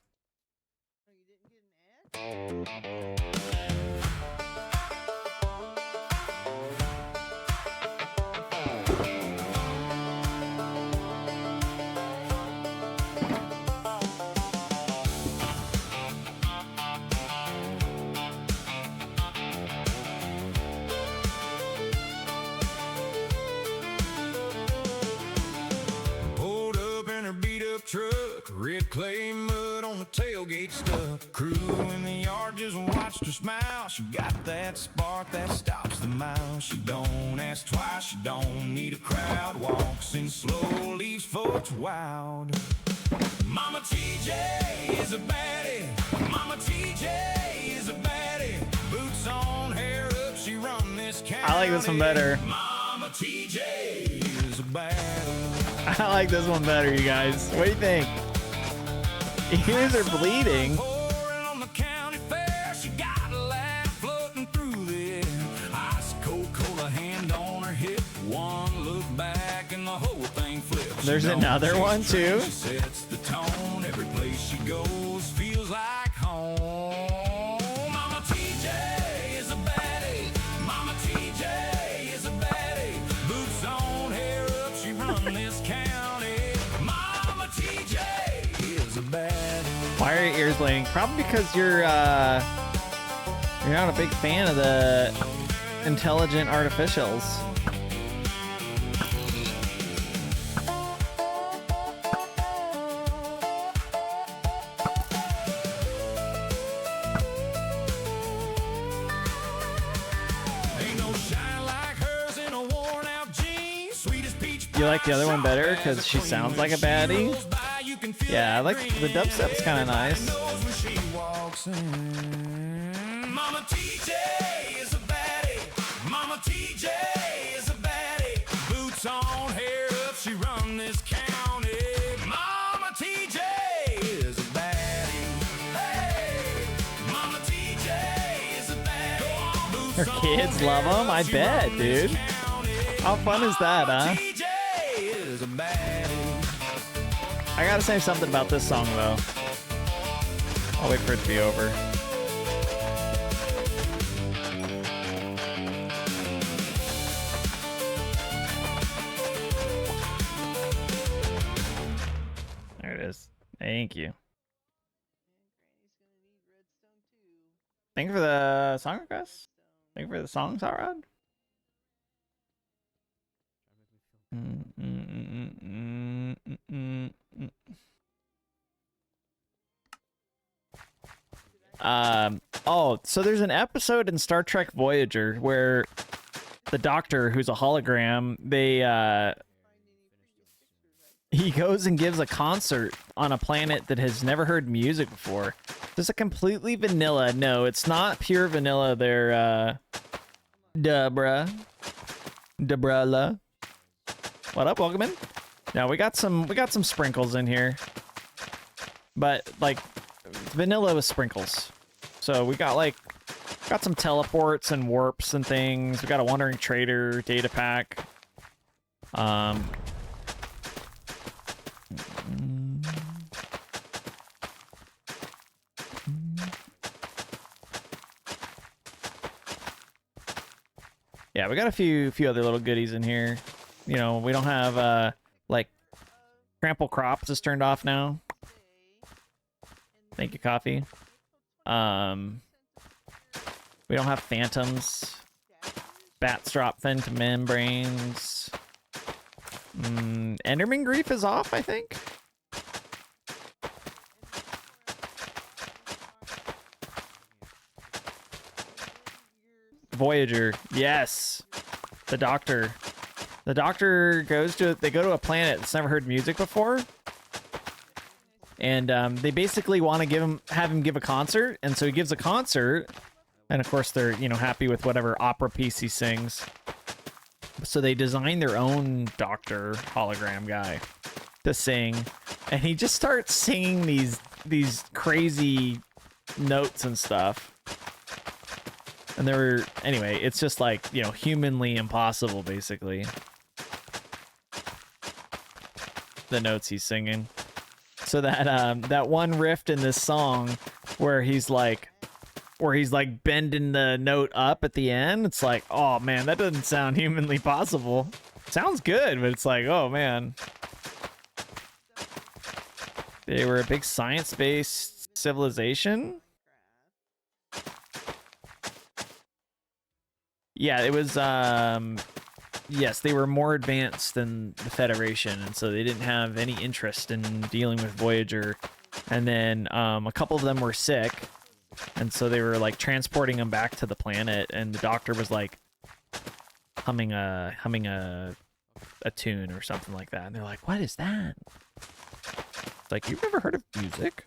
Pulled up in her beat up truck, red clay mud on the tailgate stuck. Crew in the yard just watched her smile. She got that spark that stops the mile. She don't ask twice, she don't need a crowd. Walks in slow, leaves folks wild. Mama TJ is a baddie. Mama TJ is a baddie. Boots on, hair up, she run this county. I like this one better. Mama TJ is a baddie. I like this one better, you guys. What do you think? Ears are bleeding. Pouring on the county fair, she got a laugh floating through the air. Ice cold cola, hand on her hip. One look back and the whole thing flips. There's She don't another chase one, trends, too? She sets the tone. Every place she goes feels like home. Mama TJ is a baddie. Mama TJ is a baddie. Boots on, hair up, she run this county. Mama TJ is a baddie. Why are your ears bleeding? Probably because you're not a big fan of the intelligent artificials. Ain't no shine like hers in a worn out jean. Sweetest peach You like the other one better because she sounds like a baddie? Yeah, I like the dubstep's kind of nice. Mama TJ is a baddie. Mama TJ is a baddie. Boots on, hair up, she run this county. Mama TJ is a baddie. Hey, Mama TJ is a baddie. Boots Her kids love them? I bet, dude. How fun is that, huh? TJ is a baddie. I gotta say something about this song, though. I'll wait for it to be over. There it is. Thank you. Thank you for the song request. Thank you for the songs, Arad. Oh, so there's an episode in Star Trek Voyager where the Doctor, who's a hologram, he goes and gives a concert on a planet that has never heard music before. There's a completely vanilla. No, it's not pure vanilla. They're Debrala. What up? Welcome in. Now we got some sprinkles in here, but like vanilla with sprinkles. So we got some teleports and warps and things. We got a wandering trader data pack. Yeah, we got a few other little goodies in here. You know, we don't have like Trample Crops is turned off now. Thank you, coffee. We don't have Phantoms. Bats drop thin to membranes. Enderman Grief is off, I think. Voyager. Yes. The Doctor. The Doctor they go to a planet that's never heard music before. And they basically want to have him give a concert. And so he gives a concert. And of course they're, you know, happy with whatever opera piece he sings. So they design their own Doctor hologram guy to sing. And he just starts singing these crazy notes and stuff. And anyway, it's just like, you know, humanly impossible, basically. The notes he's singing. So that one riff in this song where he's like bending the note up at the end, it's like, oh man, that doesn't sound humanly possible. Sounds good, but it's like, oh man. They were a big science-based civilization. Yeah, it was, yes, they were more advanced than the Federation, and so they didn't have any interest in dealing with Voyager. And then a couple of them were sick, and so they were like transporting them back to the planet, and the Doctor was like humming a tune or something like that. And they're like, "What is that?" It's like, "You've never heard of music?"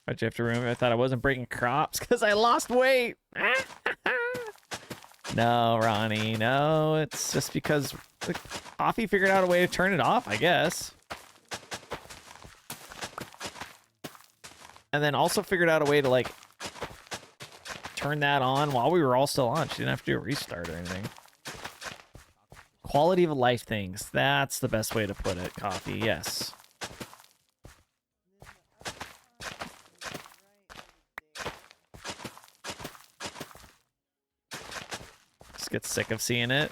Why'd you have to remember? I thought I wasn't breaking crops because I lost weight. No, Ronnie, no. It's just because the coffee figured out a way to turn it off, I guess. And then also figured out a way to, like, turn that on while we were all still on. She didn't have to do a restart or anything. Quality of life things. That's the best way to put it, coffee. Yes. Get sick of seeing it.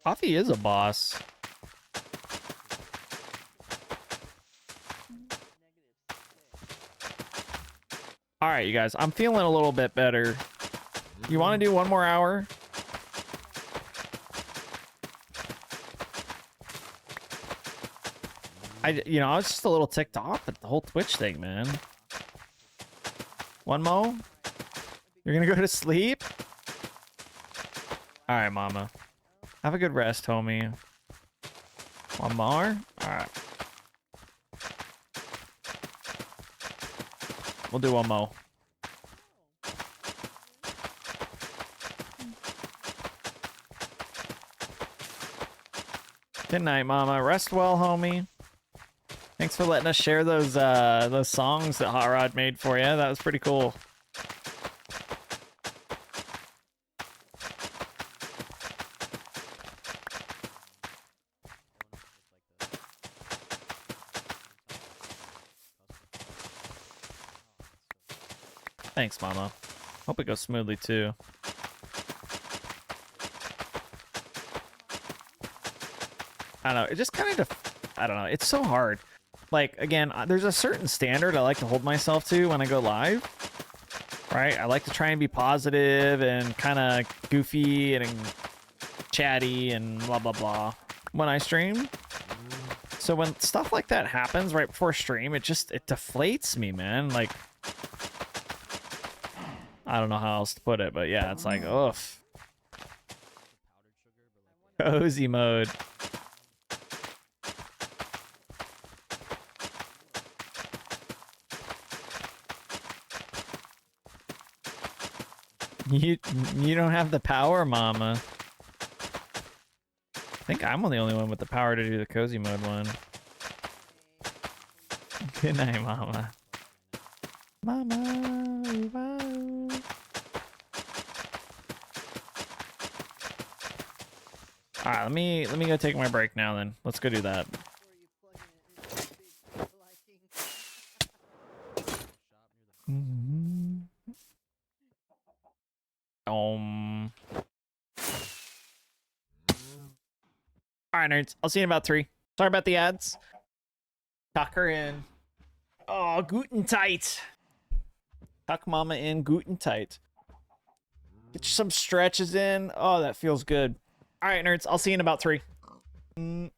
Coffee is a boss. All right, you guys, I'm feeling a little bit better. You want to do one more hour? I was just a little ticked off at the whole Twitch thing, man. One mo? You're gonna go to sleep? All right, mama. Have a good rest, homie. One more? All right. We'll do one mo. Good night, mama. Rest well, homie. Thanks for letting us share those songs that Hot Rod made for you. That was pretty cool. Thanks, Mama. Hope it goes smoothly too. I don't know. It just kind of, I don't know. It's so hard. Like, again, there's a certain standard I like to hold myself to when I go live, right? I like to try and be positive and kind of goofy and chatty and blah, blah, blah when I stream. So when stuff like that happens right before stream, it deflates me, man. Like, I don't know how else to put it, but yeah, it's like, ugh. Cozy mode. You don't have the power, Mama. I think I'm the only one with the power to do the cozy mode one. Good night, Mama. Mama. Wow. All right, let me go take my break now. Then let's go do that. All right, nerds. I'll see you in about 3. Sorry about the ads. Tuck her in. Oh, Guten tight. Tuck mama in Guten tight. Get some stretches in. Oh, that feels good. All right, nerds. I'll see you in about 3. All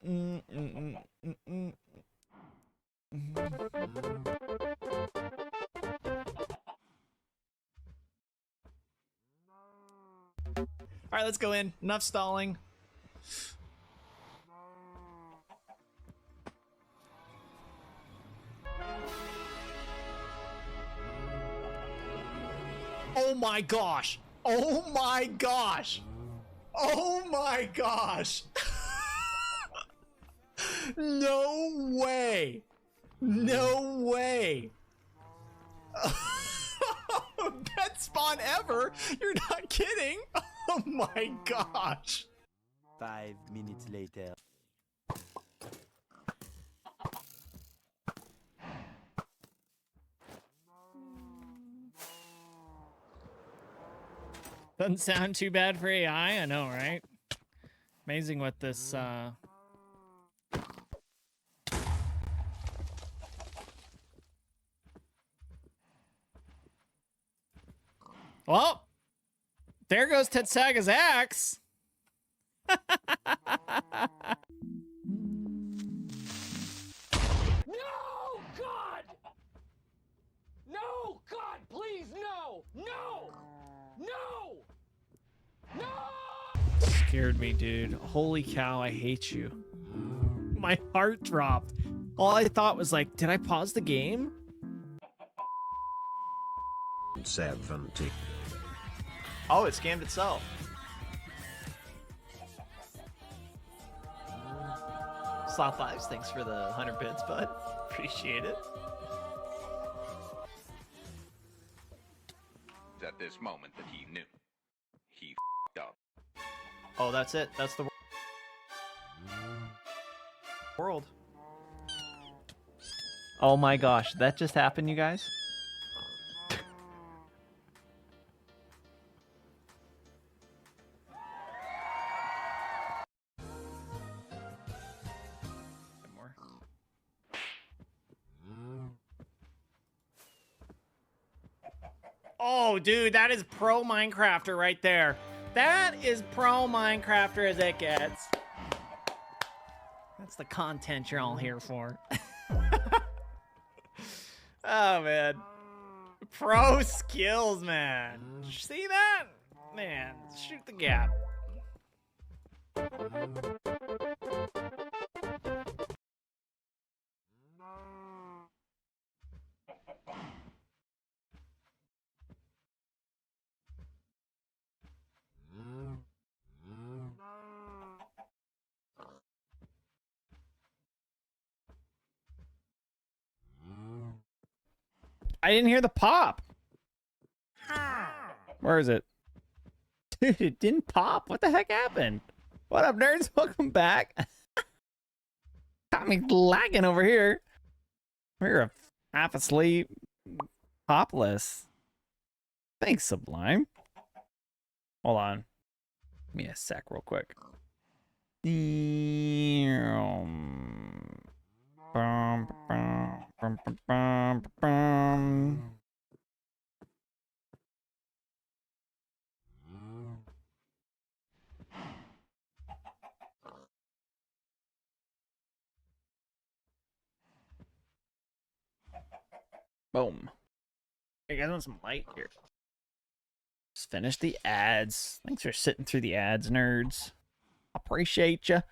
right, let's go in. Enough stalling. Oh my gosh. Oh my gosh. Oh my gosh. No way. No way. Best spawn ever. You're not kidding. Oh my gosh. 5 minutes later. Doesn't sound too bad for AI, I know, right? Amazing what this, Well, there goes Tetsaga's axe. No, God! No, God, please, no! No! No! No! Scared me, dude. Holy cow, I hate you. My heart dropped. All I thought was like, did I pause the game? 70. Oh, it scammed itself. Slot 5s, thanks for the 100 bits, bud. Appreciate it. At this moment that he knew. He f***ed up. Oh, that's it. That's the world. Oh my gosh, that just happened, you guys? Oh, dude, that is pro Minecrafter right there. That is pro Minecrafter as it gets. That's the content you're all here for. Oh, man. Pro skills, man. See that? Man, shoot the gap. I didn't hear the pop. Where is it? Dude, it didn't pop. What the heck happened? What up, nerds? Welcome back. Got me lagging over here. We're half asleep. Popless. Thanks, Sublime. Hold on. Give me a sec real quick. Boom. Hey, guys, want some light here? Just finish the ads. Thanks for sitting through the ads, nerds. Appreciate you.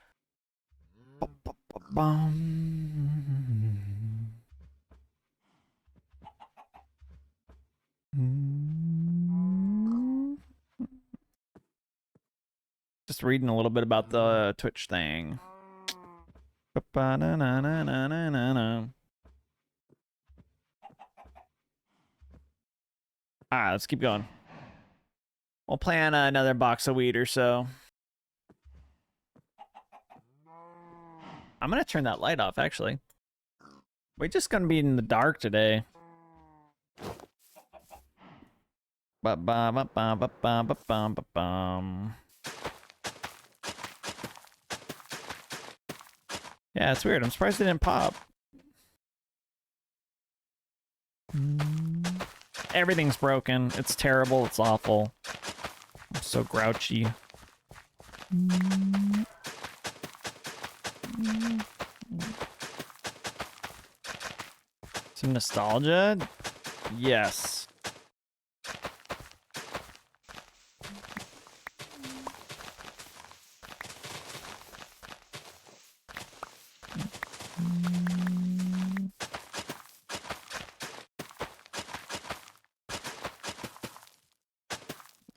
Just reading a little bit about the Twitch thing. Alright, let's keep going. We'll play on another box of weed or so. I'm gonna turn that light off, actually. We're just gonna be in the dark today. Yeah, it's weird. I'm surprised it didn't pop. Everything's broken. It's terrible. It's awful. I'm so grouchy. Some nostalgia? Yes.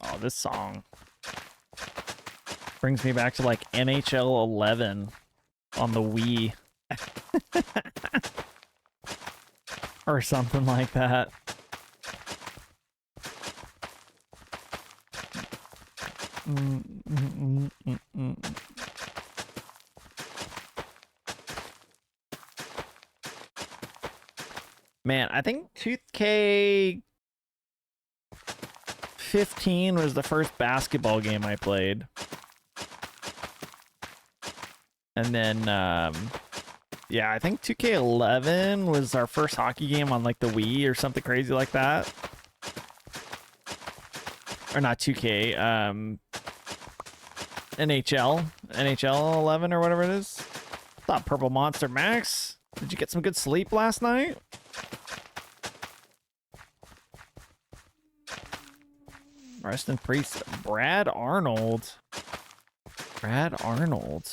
Oh, this song brings me back to like NHL 11 on the Wii. Or something like that. Man, I think 2K 15 was the first basketball game I played. And then, yeah, I think 2K11 was our first hockey game on like the Wii or something crazy like that. Or not 2K, NHL 11 or whatever it is. Thought Purple Monster Max. Did you get some good sleep last night? Rest in peace, Brad Arnold. Brad Arnold.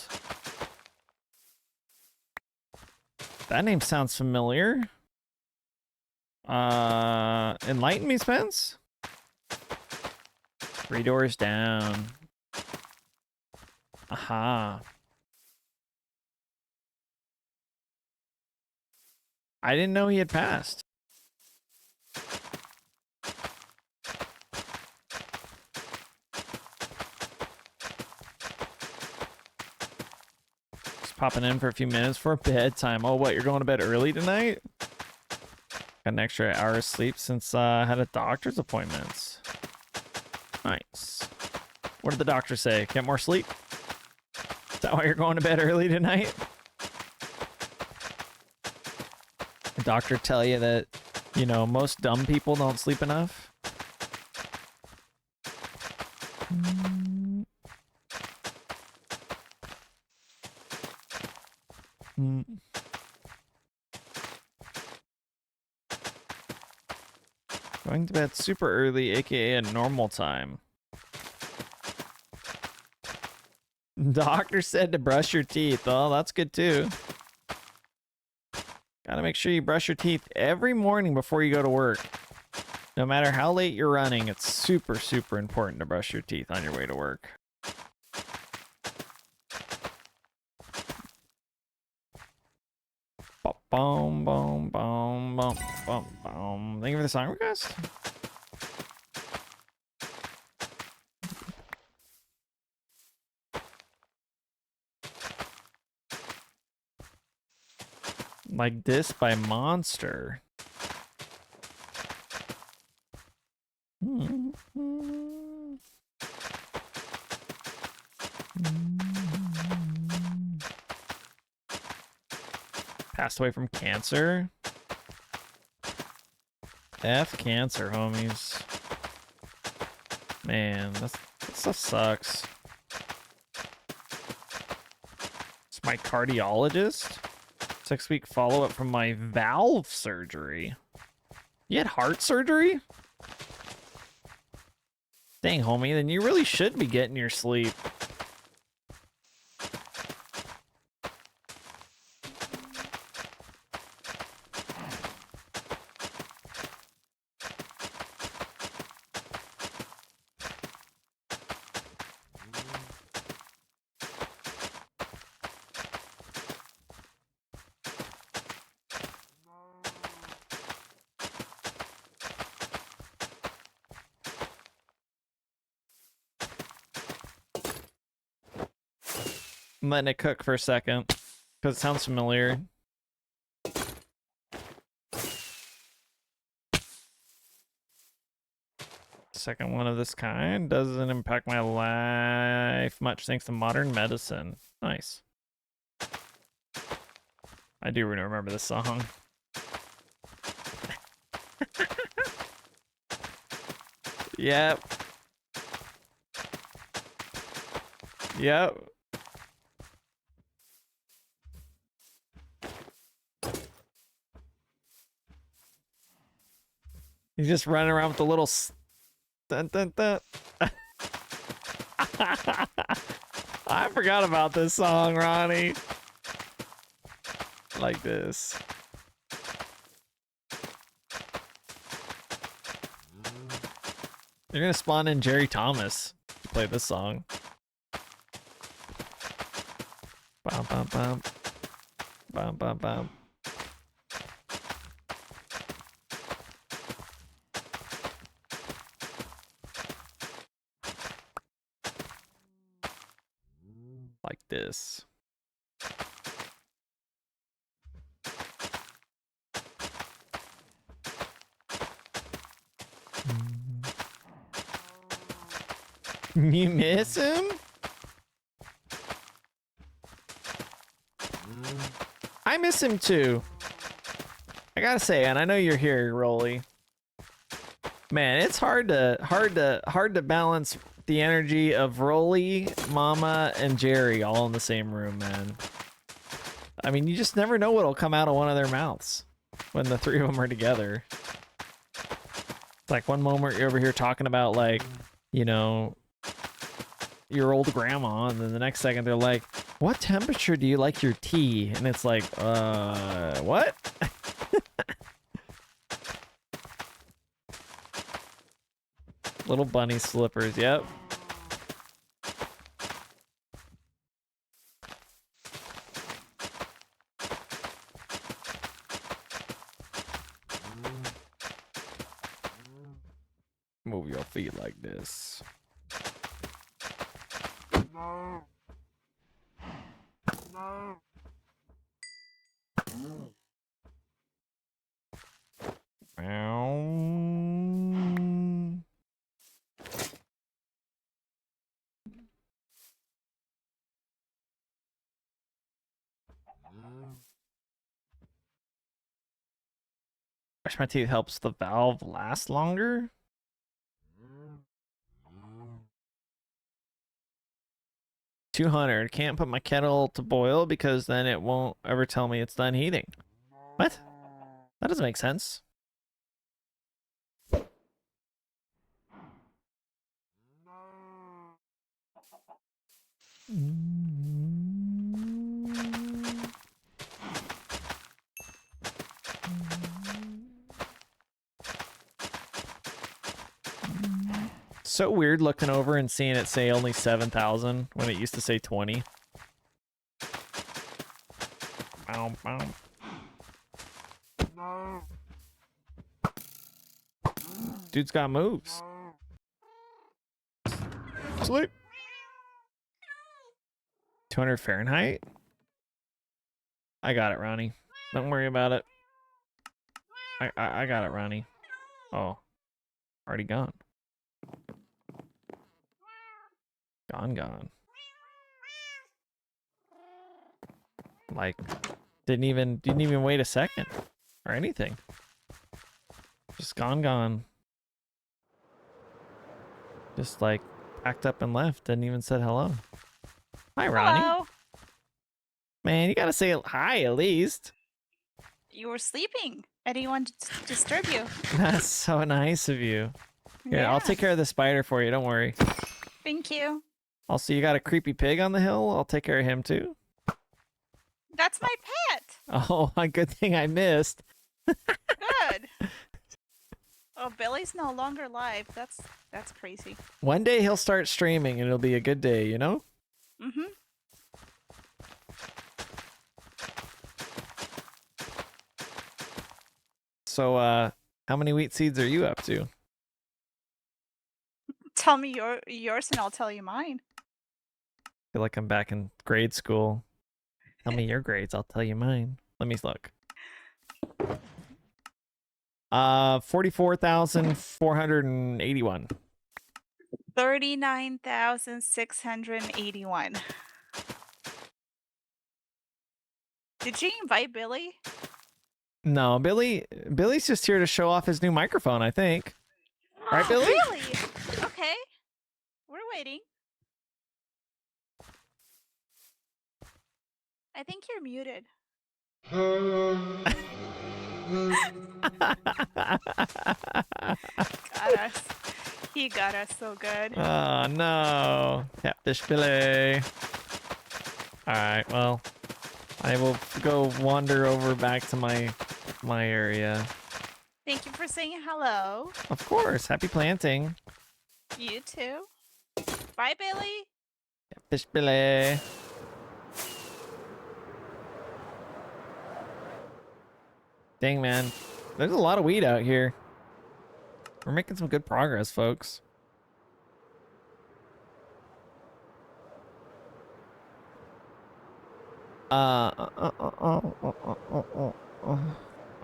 That name sounds familiar. Enlighten me, Spence? 3 Doors Down. Aha. I didn't know he had passed. Just popping in for a few minutes for bedtime. Oh, what? You're going to bed early tonight? Got an extra hour of sleep since I had a doctor's appointment. Nice. What did the doctor say? Get more sleep? Is that why you're going to bed early tonight? The doctor tell you that, you know, most dumb people don't sleep enough? Going to bed super early, aka a normal time. Doctor said to brush your teeth. Oh, that's good too. Gotta make sure you brush your teeth every morning before you go to work. No matter how late you're running, it's super, super important to brush your teeth on your way to work. Boom, boom, boom, boom, boom, boom. Thank you for the song request. Like this by Monster. Passed away from cancer. F cancer, homies. Man, that stuff sucks. It's my cardiologist. 6-week follow-up from my valve surgery. You had heart surgery? Dang, homie, then you really should be getting your sleep. I'm letting it cook for a second because it sounds familiar. Second one of this kind doesn't impact my life much thanks to modern medicine. Nice. I do remember this song. Yep. Yep. He's just running around with the little dun, dun, dun. I forgot about this song, Ronnie. Like this. You're gonna spawn in Jerry Thomas to play this song. Bum bum bum. Bum bum bum. Like this. You miss him? I miss him too. I gotta say, and I know you're here, Rolly. Man, it's hard to balance the energy of Rolly, Mama, and Jerry all in the same room, man. I mean, you just never know what'll come out of one of their mouths when the three of them are together. It's like one moment you're over here talking about, like, you know, your old grandma, and then the next second they're like, what temperature do you like your tea? And it's like, what? Little bunny slippers, yep. Move your feet like this. No. No. Brush my teeth helps the valve last longer? $200. Can't put my kettle to boil because then it won't ever tell me it's done heating. What? That doesn't make sense. So weird looking over and seeing it say only 7,000 when it used to say 20. Bow, bow. No. Dude's got moves. Sleep. 200 Fahrenheit? I got it, Ronnie. Don't worry about it. I got it, Ronnie. Oh. Already gone. Gone. Like, didn't even wait a second or anything. Just gone. Just like packed up and left. Didn't even said hello. Hi, Ronnie. Hello. Man, you gotta say hi at least. You were sleeping. I didn't want to disturb you. That's so nice of you. Here, Yeah. I'll take care of the spider for you. Don't worry. Thank you. Also, you got a creepy pig on the hill. I'll take care of him too. That's my pet. Oh, a good thing I missed. Good. Oh, Billy's no longer live. That's crazy. One day he'll start streaming and it'll be a good day, you know? Mm-hmm. So, how many wheat seeds are you up to? Tell me yours and I'll tell you mine. I feel like I'm back in grade school. Tell me your grades, I'll tell you mine. Let me look. 44,481. 39,681. Did you invite Billy? No, Billy's just here to show off his new microphone, I think. Right, Billy? Really? okay. We're waiting. I think you're muted. Got us. He got us so good. Oh no. Catfish fillet. Alright, well. I will go wander over back to my area. Thank you for saying hello. Of course. Happy planting. You too. Bye, Billy. Catfish fillet. Dang, man. There's a lot of weed out here. We're making some good progress, folks. I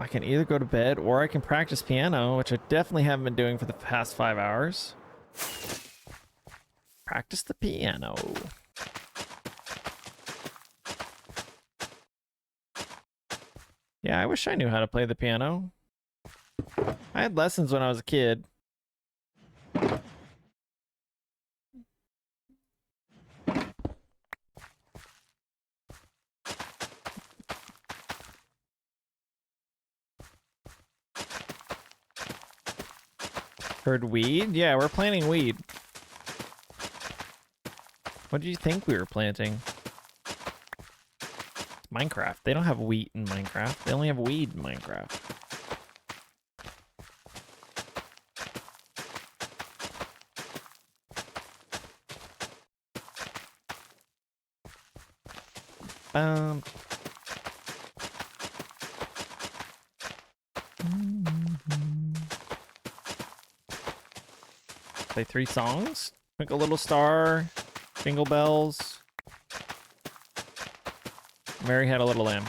can either go to bed or I can practice piano, which I definitely haven't been doing for the past 5 hours. Practice the piano. Yeah, I wish I knew how to play the piano. I had lessons when I was a kid. Heard weed? Yeah, we're planting weed. What did you think we were planting? Minecraft. They don't have wheat in Minecraft. They only have weed in Minecraft. Play 3 songs? Twinkle Little Star, Jingle Bells, Mary Had a Little Lamb.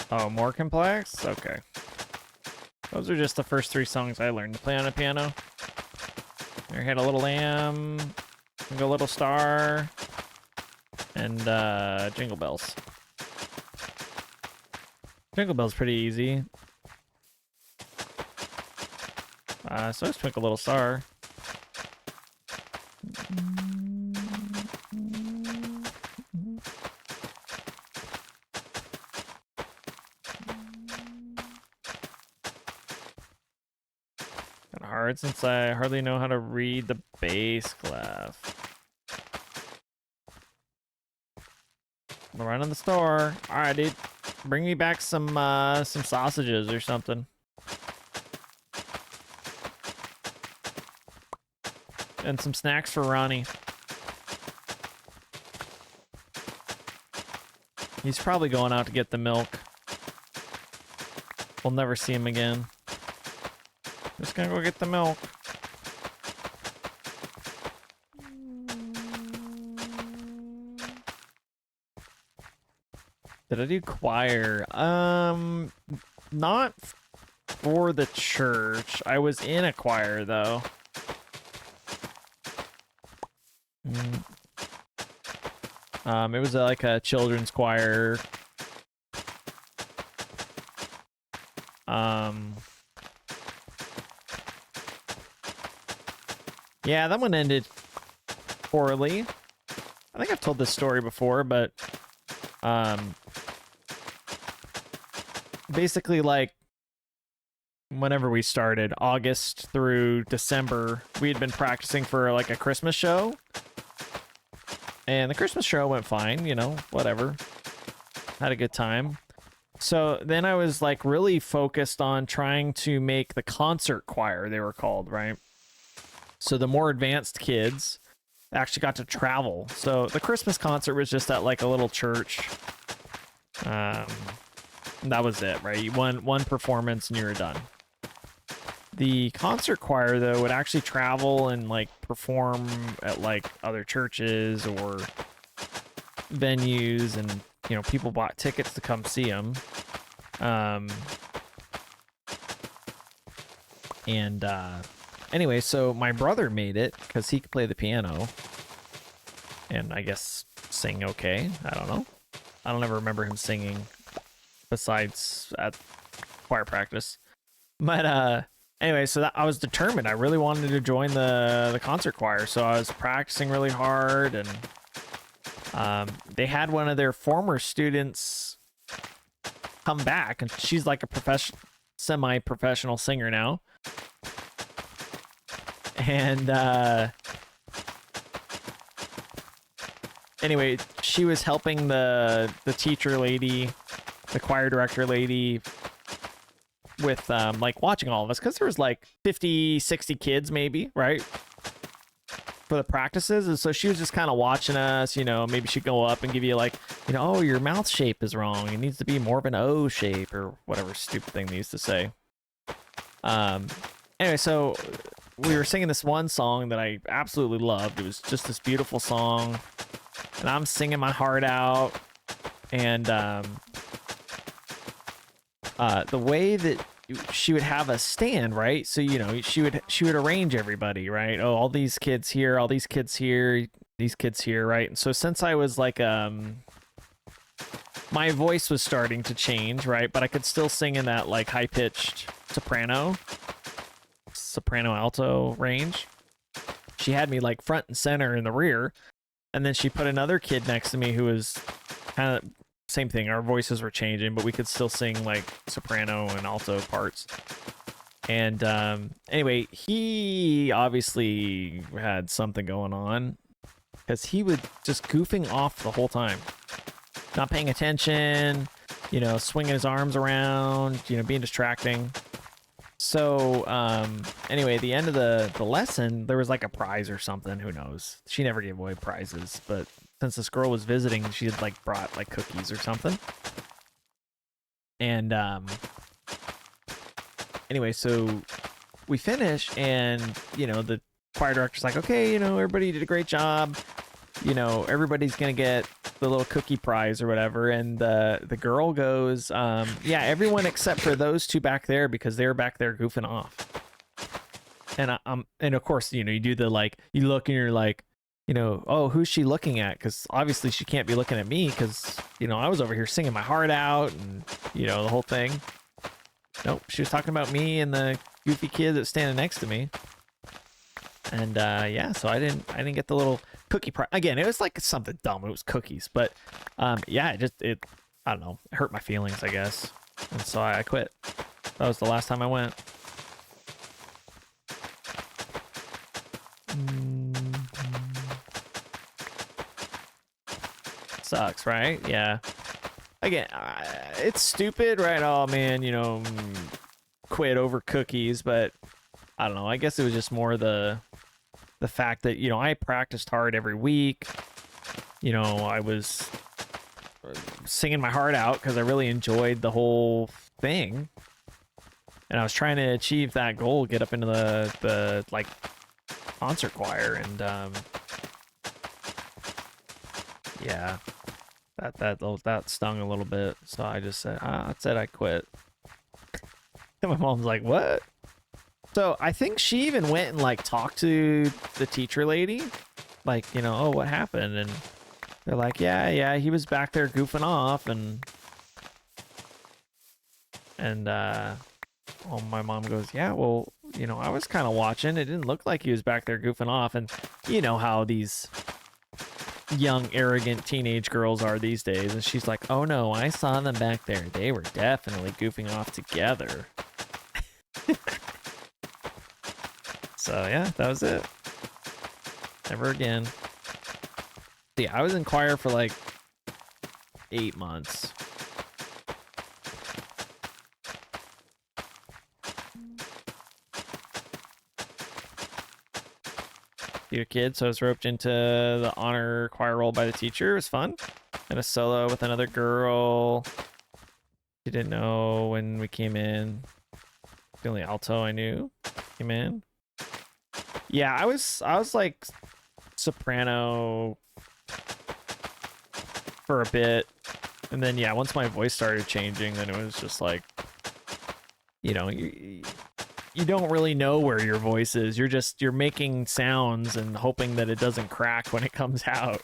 Oh, more complex? Okay. Those are just the first 3 songs I learned to play on a piano. There had a little lamb, a little star, and Jingle Bells. Jingle Bells pretty easy. So is Twinkle Little Star. Hard since I hardly know how to read the bass clef. I'm gonna run in the store. All right, dude. Bring me back some sausages or something. And some snacks for Ronnie. He's probably going out to get the milk. We'll never see him again. Just gonna go get the milk. Did I do choir? Not for the church. I was in a choir though. It was like a children's choir. Yeah, that one ended poorly. I think I've told this story before, but basically, like, whenever we started, August through December, we had been practicing for like a Christmas show. And the Christmas show went fine, you know, whatever. Had a good time. So then I was like really focused on trying to make the concert choir, they were called, right? So the more advanced kids actually got to travel. So the Christmas concert was just at like a little church. That was it, right? One performance and you were done. The concert choir, though, would actually travel and like perform at like other churches or venues, and you know, people bought tickets to come see them. Anyway, so my brother made it because he could play the piano and I guess sing okay. I don't know. I don't ever remember him singing besides at choir practice. But anyway, so I was determined. I really wanted to join the concert choir, so I was practicing really hard, and they had one of their former students come back, and she's like a semi-professional singer now. And anyway, she was helping the teacher lady, the choir director lady, with like watching all of us, because there was like 50, 60 kids maybe, right, for the practices. And so she was just kind of watching us, you know. Maybe she'd go up and give you like, you know, oh, your mouth shape is wrong, it needs to be more of an O shape, or whatever stupid thing they used to say. Anyway, so we were singing this one song that I absolutely loved. It was just this beautiful song, and I'm singing my heart out. And the way that she would have us stand, right? So, you know, she would arrange everybody, right? Oh, all these kids here, all these kids here, these kids here, right? And so since I was like my voice was starting to change, right? But I could still sing in that like high-pitched soprano alto range. She had me like front and center in the rear, and then she put another kid next to me who was kind of same thing. Our voices were changing, but we could still sing like soprano and alto parts. And anyway, he obviously had something going on, because he was just goofing off the whole time, not paying attention, you know, swinging his arms around, you know, being distracting. So anyway, at the end of the lesson, there was like a prize or something. Who knows? She never gave away prizes, but since this girl was visiting, she had like brought like cookies or something. And anyway, so we finish, and you know, the choir director's like, okay, you know, everybody did a great job. You know, everybody's gonna get the little cookie prize or whatever. And the girl goes, yeah, everyone except for those two back there, because they were back there goofing off. And of course, you know, you do the like, you look and you're like, you know, oh, who's she looking at? Because obviously she can't be looking at me, because, you know, I was over here singing my heart out and, you know, the whole thing. Nope, she was talking about me and the goofy kid that's standing next to me. And yeah, so I didn't get the little cookie prize. Again, it was like something dumb. It was cookies, but yeah, it I don't know, it hurt my feelings, I guess. And so I quit. That was the last time I went. Sucks, right? Yeah. Again, it's stupid, right? Oh man, you know, quit over cookies, but I don't know. I guess it was just more the fact that, you know, I practiced hard every week. You know, I was singing my heart out because I really enjoyed the whole thing, and I was trying to achieve that goal, get up into the like concert choir, and yeah, that stung a little bit. So I just said, I said I quit. And my mom's like, what? So I think she even went and like talked to the teacher lady, like, you know, oh, what happened? And they're like, yeah, he was back there goofing off, and oh, my mom goes, yeah, well, you know, I was kind of watching. It didn't look like he was back there goofing off. And you know how these young, arrogant teenage girls are these days. And she's like, oh no, I saw them back there. They were definitely goofing off together. So yeah, that was it. Never again. Yeah, I was in choir for like 8 months. Be a kid, so I was roped into the honor choir role by the teacher. It was fun. And a solo with another girl. She didn't know when we came in. The only alto I knew came in. Yeah, I was like soprano for a bit. And then yeah, once my voice started changing, then it was just like, you know, you don't really know where your voice is. You're making sounds and hoping that it doesn't crack when it comes out.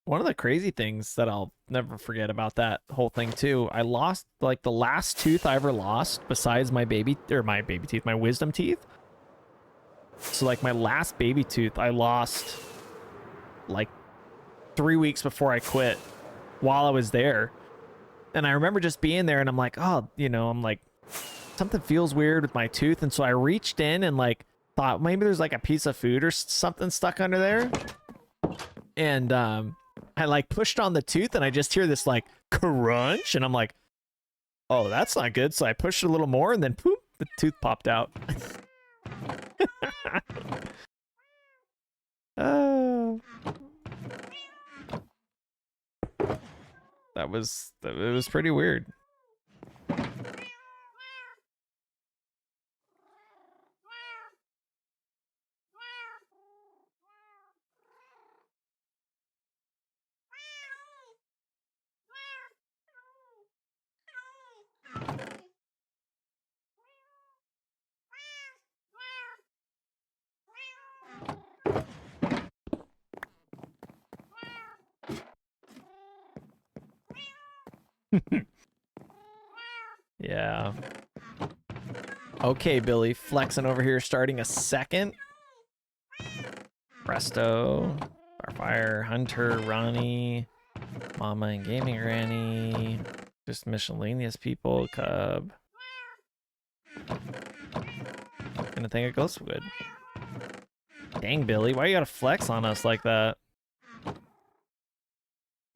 One of the crazy things that I'll never forget about that whole thing too, I lost like the last tooth I ever lost besides my wisdom teeth. So like my last baby tooth I lost like 3 weeks before I quit while I was there. And I remember just being there and I'm like, oh, you know, I'm like, something feels weird with my tooth. And so I reached in and like thought maybe there's like a piece of food or something stuck under there. And I like pushed on the tooth and I just hear this like crunch and I'm like, oh, that's not good. So I pushed a little more and then poop, the tooth popped out. It was pretty weird. Yeah. Okay, Billy, flexing over here, starting a second. Presto, Starfire, Hunter, Ronnie, Mama and Gaming Granny, just miscellaneous people, Cub. Gonna think it goes good. Dang, Billy, why you gotta flex on us like that?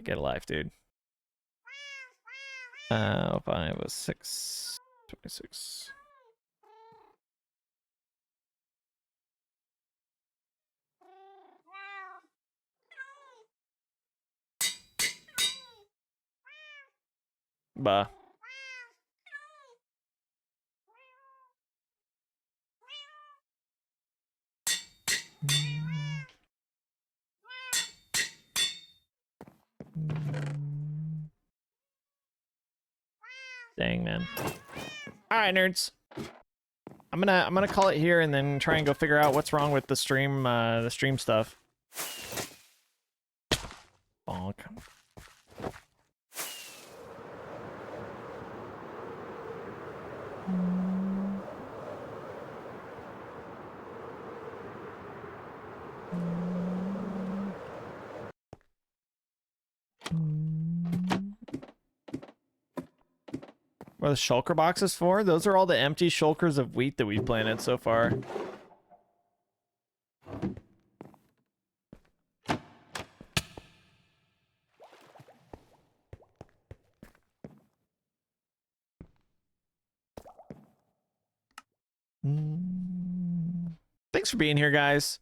Get a life, dude. 5 was 6, 26. Bah. Dang, man. All right, nerds. I'm gonna call it here and then try and go figure out what's wrong with the stream stuff. Bonk. What are the shulker boxes for? Those are all the empty shulkers of wheat that we've planted so far. Thanks for being here, guys.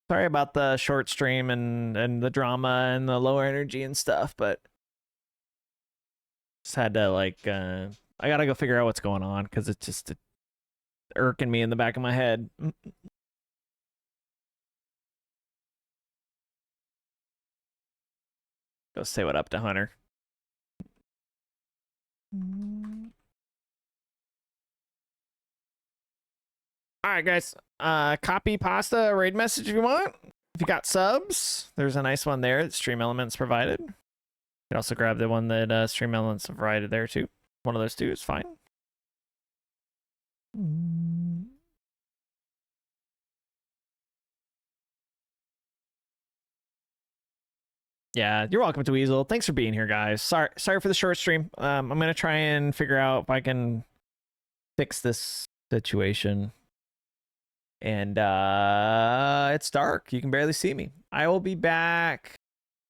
Sorry about the short stream and the drama and the lower energy and stuff, but just had to like I gotta go figure out what's going on because it's just irking me in the back of my head. Go say what up to Hunter. All right, guys. Copy pasta raid message if you want. If you got subs, there's a nice one there that Stream Elements provided. You can also grab the one that Stream Elements have provided there too. One of those two is fine. Yeah, you're welcome to Weasel. Thanks for being here, guys. Sorry for the short stream. I'm gonna try and figure out if I can fix this situation. And it's dark. You can barely see me. I will be back.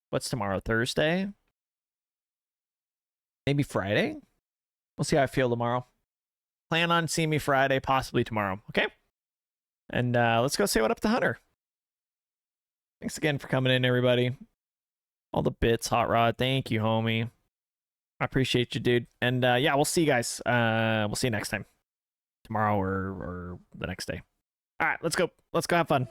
What's tomorrow? Thursday? Maybe Friday? We'll see how I feel tomorrow. Plan on seeing me Friday, possibly tomorrow. Okay? And let's go say what up to Hunter. Thanks again for coming in, everybody. All the bits, Hot Rod. Thank you, homie. I appreciate you, dude. And yeah, we'll see you guys. We'll see you next time. Tomorrow or the next day. All right, let's go. Let's go have fun.